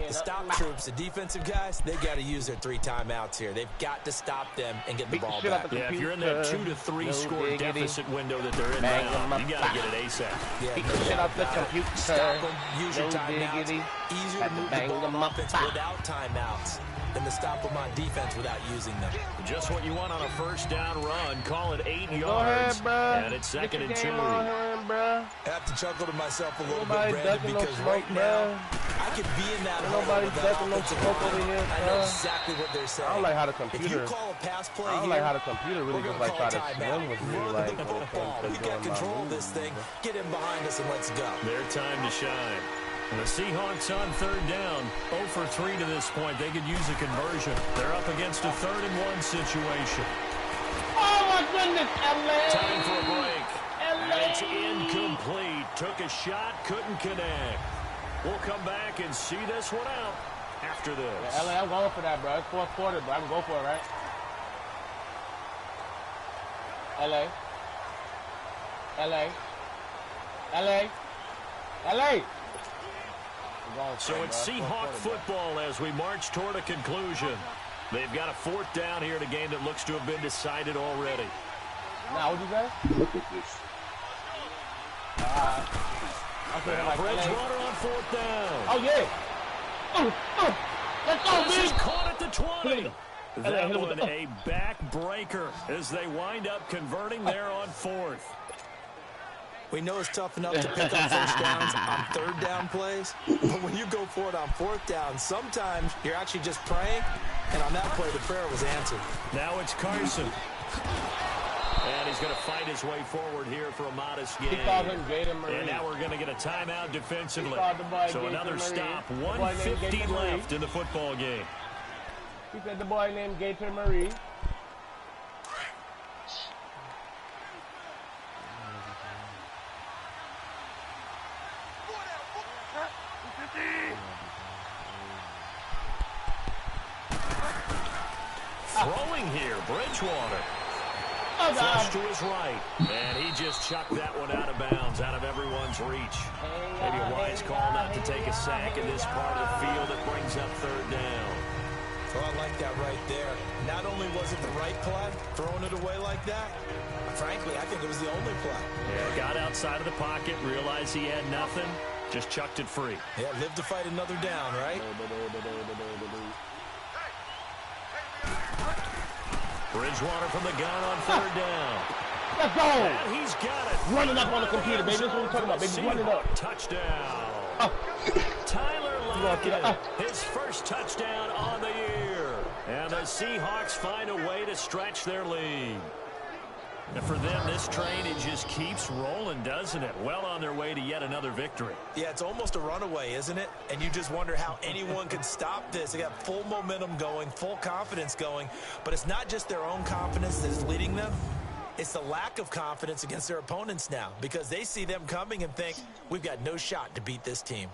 the stop troops, the defensive guys, they've got to use their 3 timeouts here. They've got to stop them and get the ball back. Yeah, if you're in that 2 to 3 score deficit window that they're in now, you got to get it ASAP. Yeah, shut up the computer. Stop them, use your timeouts. Easier to move the ball on offense without timeouts than to stop them on defense without using them. Just what you want on a 1st down run. Call it 8 yards. Ahead, and it's 2nd and 2. I have to chuckle to myself a little bit, Brandon, because right now, I could be in that Nobody's ducking no smoke over here. I know exactly what they're saying. I don't like how the computer. If you call a pass play I don't like how the computer really just like try to swim with me. Like, the football. We got control of this thing. Get in behind us and let's go. Their time to shine. And the Seahawks on 3rd down, 0 for 3 to this point. They could use a conversion. They're up against a 3rd and 1 situation. oh my goodness, LA! Time for a break. LA! And it's incomplete. Took a shot, couldn't connect. We'll come back and see this one out after this. Yeah, LA, I'm going for that, bro. It's 4th quarter, bro. I can go for it, right? LA. LA. LA. LA. So it's Seahawk football as we march toward a conclusion. They've got a 4th down here in a game that looks to have been decided already. Now, what'd you say? Look at this. Now Bridgewater on 4th down. Oh, yeah. Let's go, This is bitch. caught at the 20. That one a backbreaker as they wind up converting there on 4th. We know it's tough enough to pick up 1st downs on 3rd down plays, but when you go for it on 4th down, sometimes you're actually just praying, and on that play, the prayer was answered. Now it's Carson. And he's going to fight his way forward here for a modest gain. And now we're going to get a timeout defensively. So another stop, 1:50 left in the football game. He said the boy named Gator Marie. Throwing here, Bridgewater. Flush to his right. And he just chucked that one out of bounds, out of everyone's reach. Maybe a wise call not to take a sack in this part of the field. It brings up third down. Well, I like that right there. Not only was it the right play, throwing it away like that, frankly, I think it was the only play. Yeah, got outside of the pocket, realized he had nothing, just chucked it free. Yeah, live to fight another down, right? Bridgewater from the gun on third down. Let's go! And he's got it. Running up on the computer, baby. That's what we're talking about, baby. Running up. Touchdown. Tyler Lockett, his first touchdown on the year. And the Seahawks find a way to stretch their lead. And for them, this train, it just keeps rolling, doesn't it? Well on their way to yet another victory. Yeah, it's almost a runaway, isn't it? And you just wonder how anyone could stop this. They got full momentum going, full confidence going. But it's not just their own confidence that's leading them. It's the lack of confidence against their opponents now, because they see them coming and think, we've got no shot to beat this team.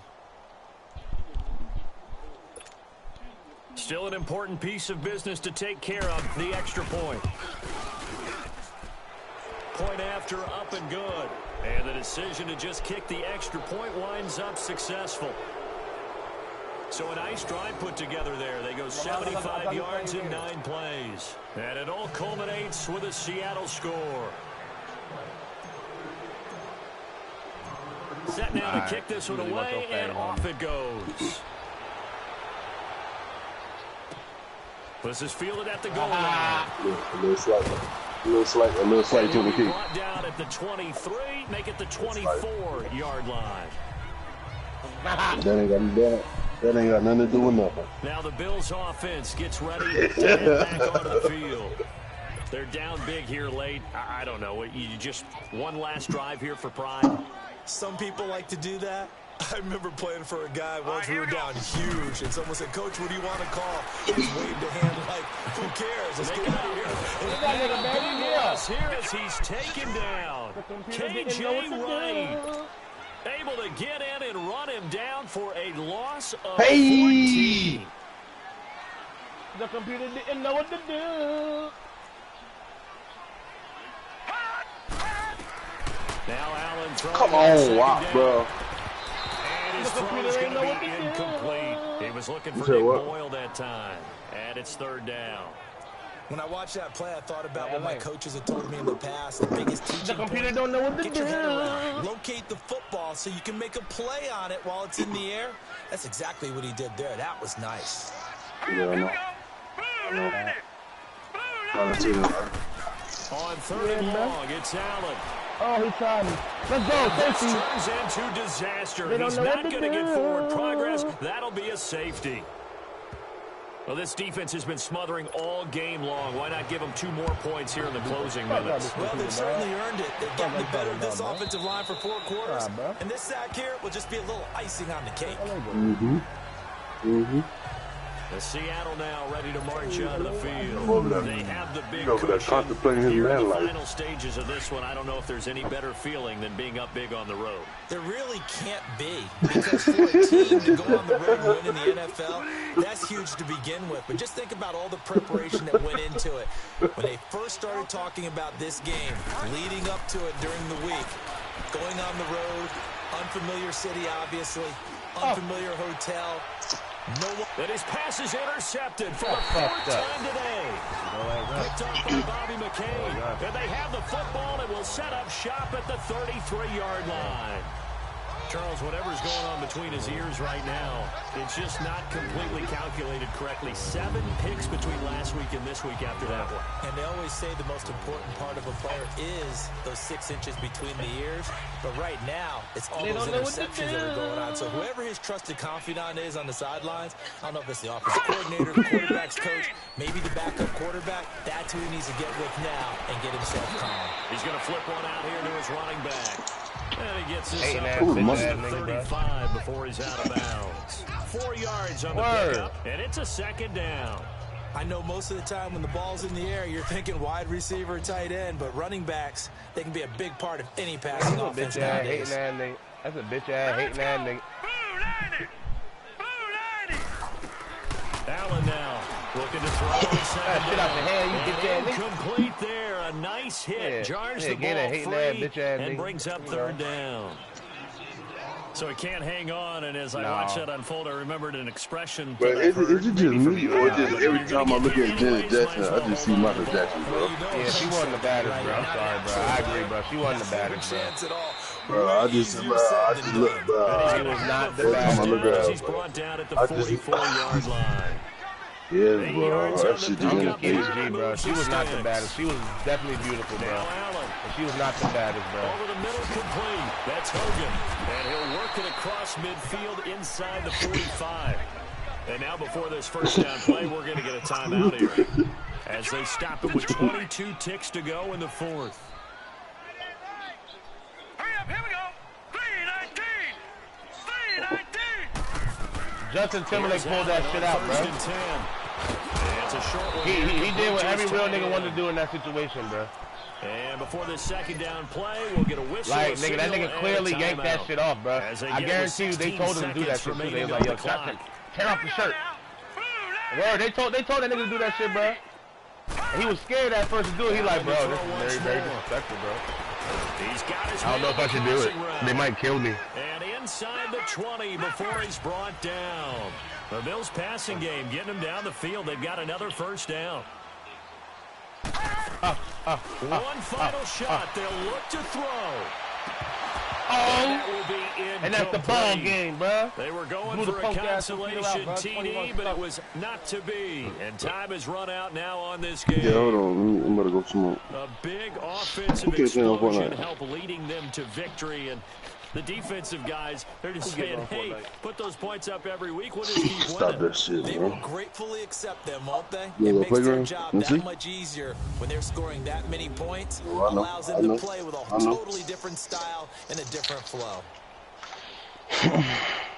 Still an important piece of business to take care of, the extra point. Point after, up and good. And the decision to just kick the extra point winds up successful. So a nice drive put together there. They go 75 yards in 9 plays. And it all culminates with a Seattle score. Set now to kick this one away, and off it goes. This is fielded at the goal line. A little slight to the kick. Brought down at the 23, make it the 24-yard line. That ain't got nothing to do with nothing. Now the Bills offense gets ready to head back onto the field. They're down big here late. I don't know. You just one last drive here for pride. Some people like to do that. I remember playing for a guy once. We were down huge, and someone said, "Coach, what do you want to call?" He just waved a hand like, "Who cares? Let's get out of here." Yes, here as he's taken down. KJ Wright able to get in and run him down for a loss of 14. The computer didn't know what to do. Now Allen throwing. Come on, wow, bro. His throw's going to be incomplete. He was looking for Nick Boyle that time. And it's third down. When I watched that play, I thought about what my coaches had told me in the past. The biggest teaching the computer point, don't know what to get do. Your head around. Locate the football so you can make a play on it while it's in the air. That's exactly what he did there. That was nice. Yeah, On third and long, it's Allen. Oh, he's trying. Let's go, safety. This turns into disaster. He's not going to get forward progress. That'll be a safety. Well, this defense has been smothering all game long. Why not give them 2 more points here in the closing minutes? Well, they've certainly earned it. They've gotten the better of this offensive line for 4 quarters. And this sack here will just be a little icing on the cake. The Seattle now ready to march out of the field. They have the big cushion. Here in the final stages of this one, I don't know if there's any better feeling than being up big on the road. There really can't be. Because for a team to go on the road and win in the NFL, that's huge to begin with. But just think about all the preparation that went into it. When they first started talking about this game, leading up to it during the week, going on the road, unfamiliar city, obviously, unfamiliar hotel. That his pass is intercepted for the 4th time today. Picked up by Bobby McCain. And they have the football and will set up shop at the 33-yard line. Charles, whatever's going on between his ears right now, it's just not completely calculated correctly. 7 picks between last week and this week after that one. And they always say the most important part of a player is those 6 inches between the ears. But right now, it's all those interceptions that are going on. So whoever his trusted confidant is on the sidelines, I don't know if it's the offensive coordinator, the quarterback's coach, maybe the backup quarterback, that's who he needs to get with now and get himself calm. He's going to flip one out here to his running back. And he gets this up to 35 before he's out of bounds. 4 yards on the pickup, and it's a 2nd down. I know most of the time when the ball's in the air, you're thinking wide receiver, tight end, but running backs, they can be a big part of any passing offense nowadays. That's a bitch-ass hating-ass nigga. Allen now looking to throw inside. Shit out the hand, you bitch-ass nigga. Complete there. A a nice hit. Jars the ball free and brings up third down. So he can't hang on, and as I watch that unfold, I remembered an expression. But is it just me, or just every time I look at Janet Jackson, I just see Michael Jackson, bro? Yeah, she wasn't the baddest, bro. I'm sorry, bro. I agree, bro. She wasn't the baddest, bro. Bro, I just look, bro. She was not the baddest. He's brought down at the 44-yard line. Yeah, bro. That shit just MGG, bro. She was not the baddest. She was definitely beautiful, bro. But she was not the baddest, bro. Over the middle, complete. That's Hogan. And he'll work it across midfield inside the 45. And now before this first down play, we're going to get a timeout here. As they stop it with 22 ticks to go in the fourth. Hurry up, here we go. 319. 319. Justin Timberlake pulled that shit out, bro. It's a short one. He did what every real nigga wanted to do in that situation, bro. And before this second down play, we'll get a whistle. Like, nigga, that nigga clearly yanked that shit off, bro. I guarantee you they told him to do that shit, too. They was like, yo, tear off the shirt. Word, they told that nigga to do that shit, bro. And he was scared at first to do it. He like, bro, this is very, very disrespectful, bro. I don't know if I should do it. They might kill me. And inside the 20 before he's brought down. The Bills passing game getting him down the field. They've got another first down. One final shot. They'll look to throw. And that's the ball game, bro. They were going for a consolation TD, but it was not to be. And time has run out now on this game. Yeah, hold on. I'm about to go smoke. A big offensive explosion help leading them to victory. And the defensive guys, they're just saying, hey, put those points up every week. We'll just keep winning. Stop that shit, They bro. will gratefully accept them, won't they? You It makes their playground? job Let's that see. much easier when they're scoring that many points. Oh, I know. Allows them to play with a totally different style and a different flow.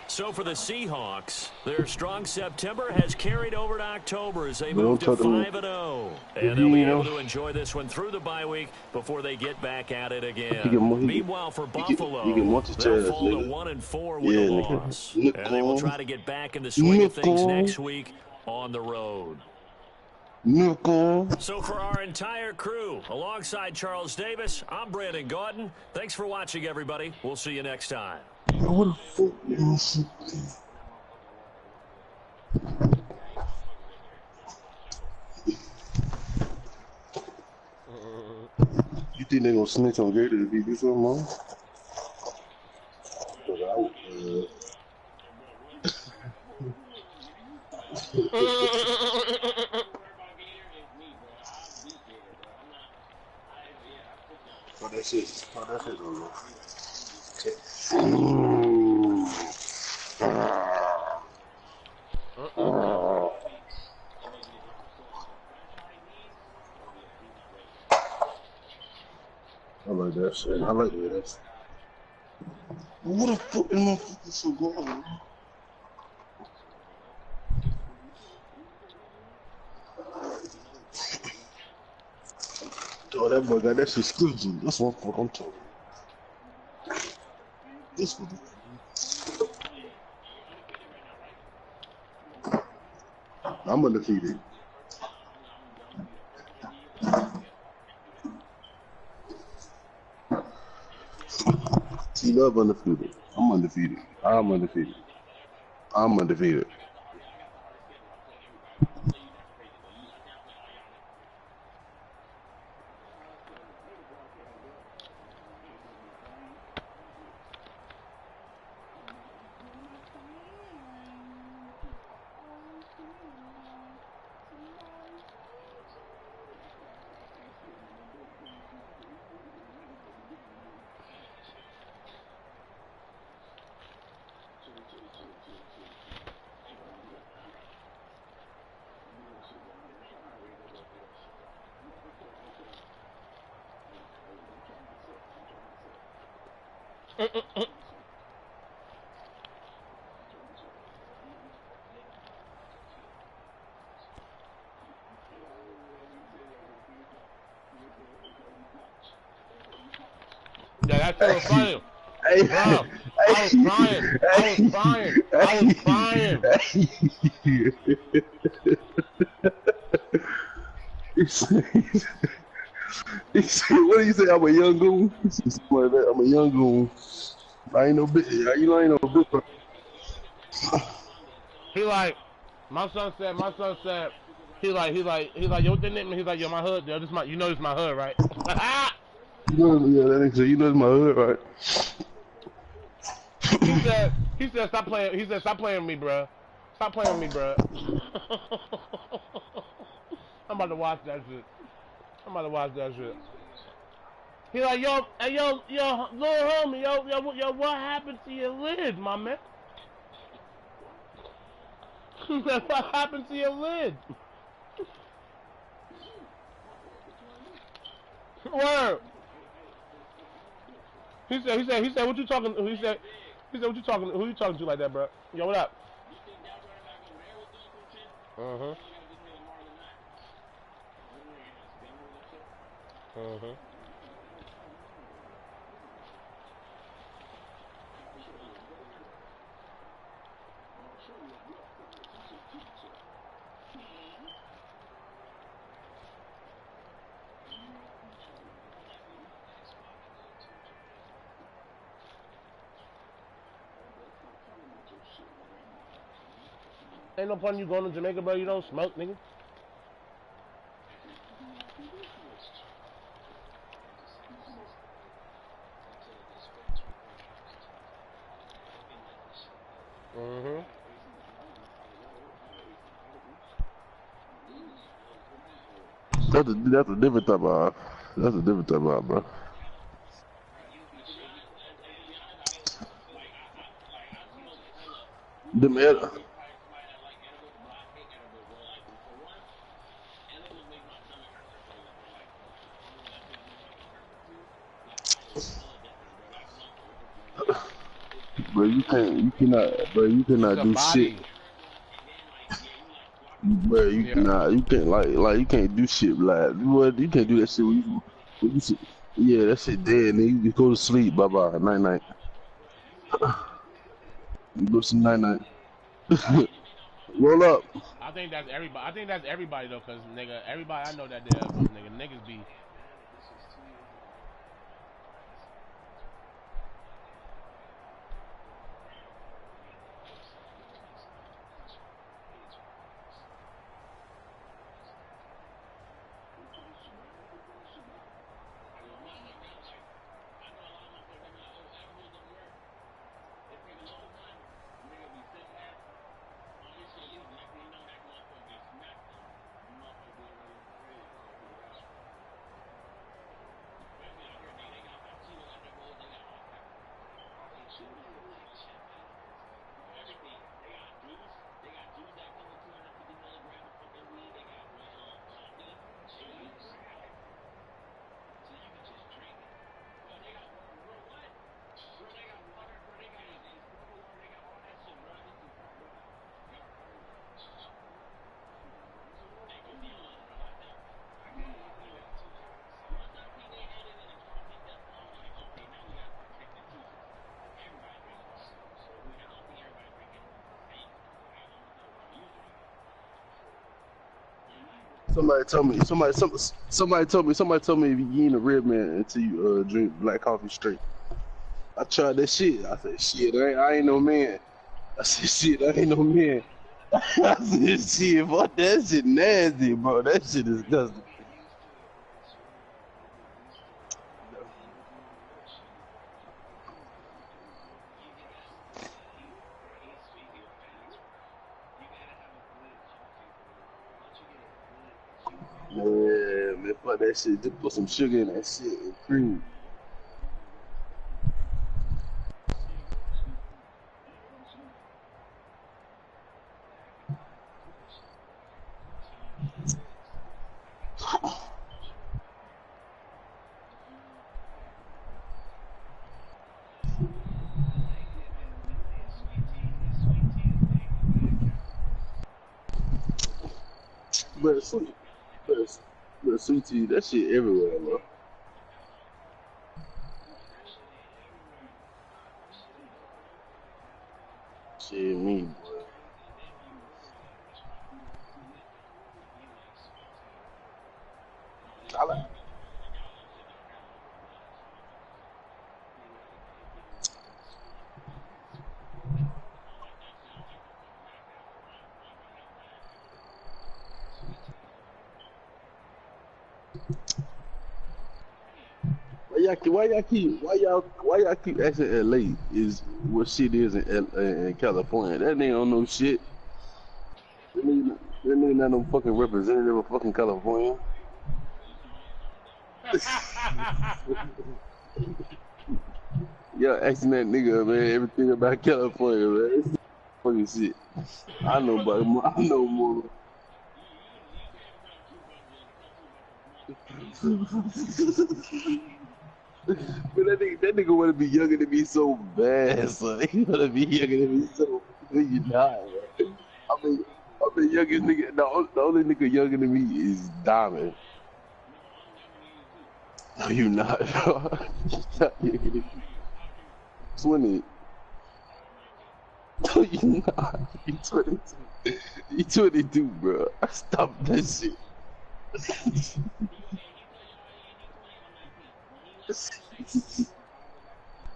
So for the Seahawks, their strong September has carried over to October as they move to 5-0. And they'll be able to enjoy this one through the bye week before they get back at it again. Meanwhile, for Buffalo, they'll fall to 1-4 with a loss. And they will try to get back in the swing of things next week on the road. So for our entire crew, alongside Charles Davis, I'm Brandon Gaudin. Thanks for watching, everybody. We'll see you next time. What the fuck is this? You think they gonna snitch on Gator if he do something wrong? Oh, that's it. Oh, that's it, bro. I like that shit. I like that. What the fuck is my fucking so going on? Oh, that boy got that shit squeezing. That's what I'm talking. This one. I'm undefeated. T-Love undefeated. I'm undefeated. I'm undefeated. I'm undefeated. Yeah, that's so funny. Bro, I was crying. He said, what do you say? I'm a young goon? He said something like that. I'm a young goon. I ain't no bitch. You know I ain't no bitch. He like, my son said, he like, yo, what they name me? He's like, yo, my hood, yo, this my, you know this my hood, right? You know, yeah, that nigga said, you know it's my hood, right? he said, stop playing with me, bro. Stop playing with me, bro. I'm about to watch that shit. He like, yo, hey, yo, little homie, yo, what happened to your lid, my man? He said, what happened to your lid? Word. He said, what you talking? He said, what you talking? Who you talking to like that, bro? Yo, what up? Uh-huh. Uh-huh. Ain't no point in you going to Jamaica, bro. You don't smoke, nigga. Mm-hmm. That's a different type of, bro. Them bro, you cannot do shit. Bro, you can't you can't do shit like you can't do that shit when you yeah, that shit dead, nigga. You go to sleep, bye bye, night night. You go to some night night. Roll up. I think that's everybody though, cause nigga, everybody I know that there, niggas be. Somebody told me if you ain't a real man until you drink black coffee straight. I tried that shit. I said, shit, I ain't no man. I said, shit, I ain't no man. I said, shit, fuck that shit nasty, bro. That shit is disgusting. Man, fuck that shit. Just put some sugar in that shit and cream. But sweet tea, that shit everywhere, bro. Shit, me, boy. Why y'all keep asking LA is what shit is in California? That nigga don't know shit. That nigga not no fucking representative of fucking California. Y'all asking that nigga, man, everything about California, man. It's fucking shit. I know more. But that nigga wanna be younger than me so bad, son. He wanna be younger than me so bad. You not, man. I'm the youngest nigga. The only nigga younger than me is Diamond. No, you not, bro. You're not younger than me. 20. No, you not. You 22. You 22, bro. Stop that shit.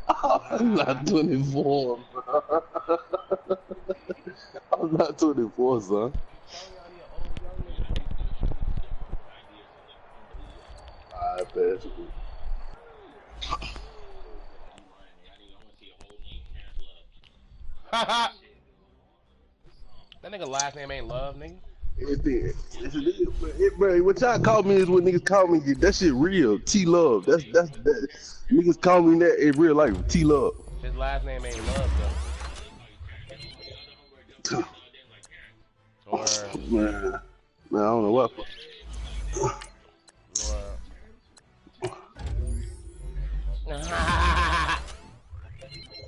I'm not 24, bro. I'm not 24, son. I pass it. That nigga last name ain't Love, nigga. Bro, what y'all call me is what niggas call me. That shit real. T-Love. That's niggas call me that in real life. T-Love. His last name ain't Love, though. Or... Man, I don't know what.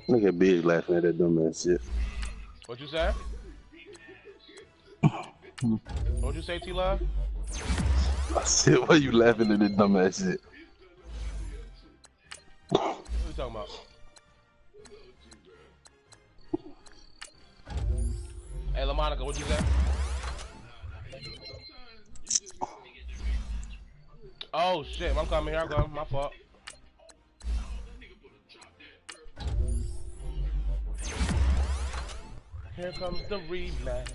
Look at Big laughing at that dumbass shit. What you say? What'd you say, T-Love? I said, why you laughing at that dumbass shit? What you talking about? Hey, LaMonica, what'd you say? Oh, shit, I'm coming here. I'm going. My fault. Here comes the rematch.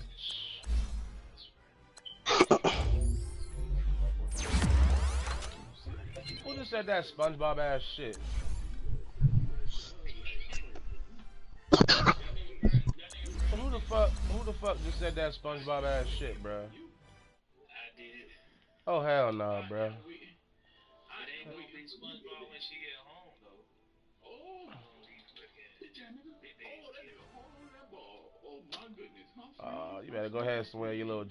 Who just said that SpongeBob ass shit? Who the fuck just said that SpongeBob ass shit, bro? Oh hell no, nah, bro. You better go ahead and swear your little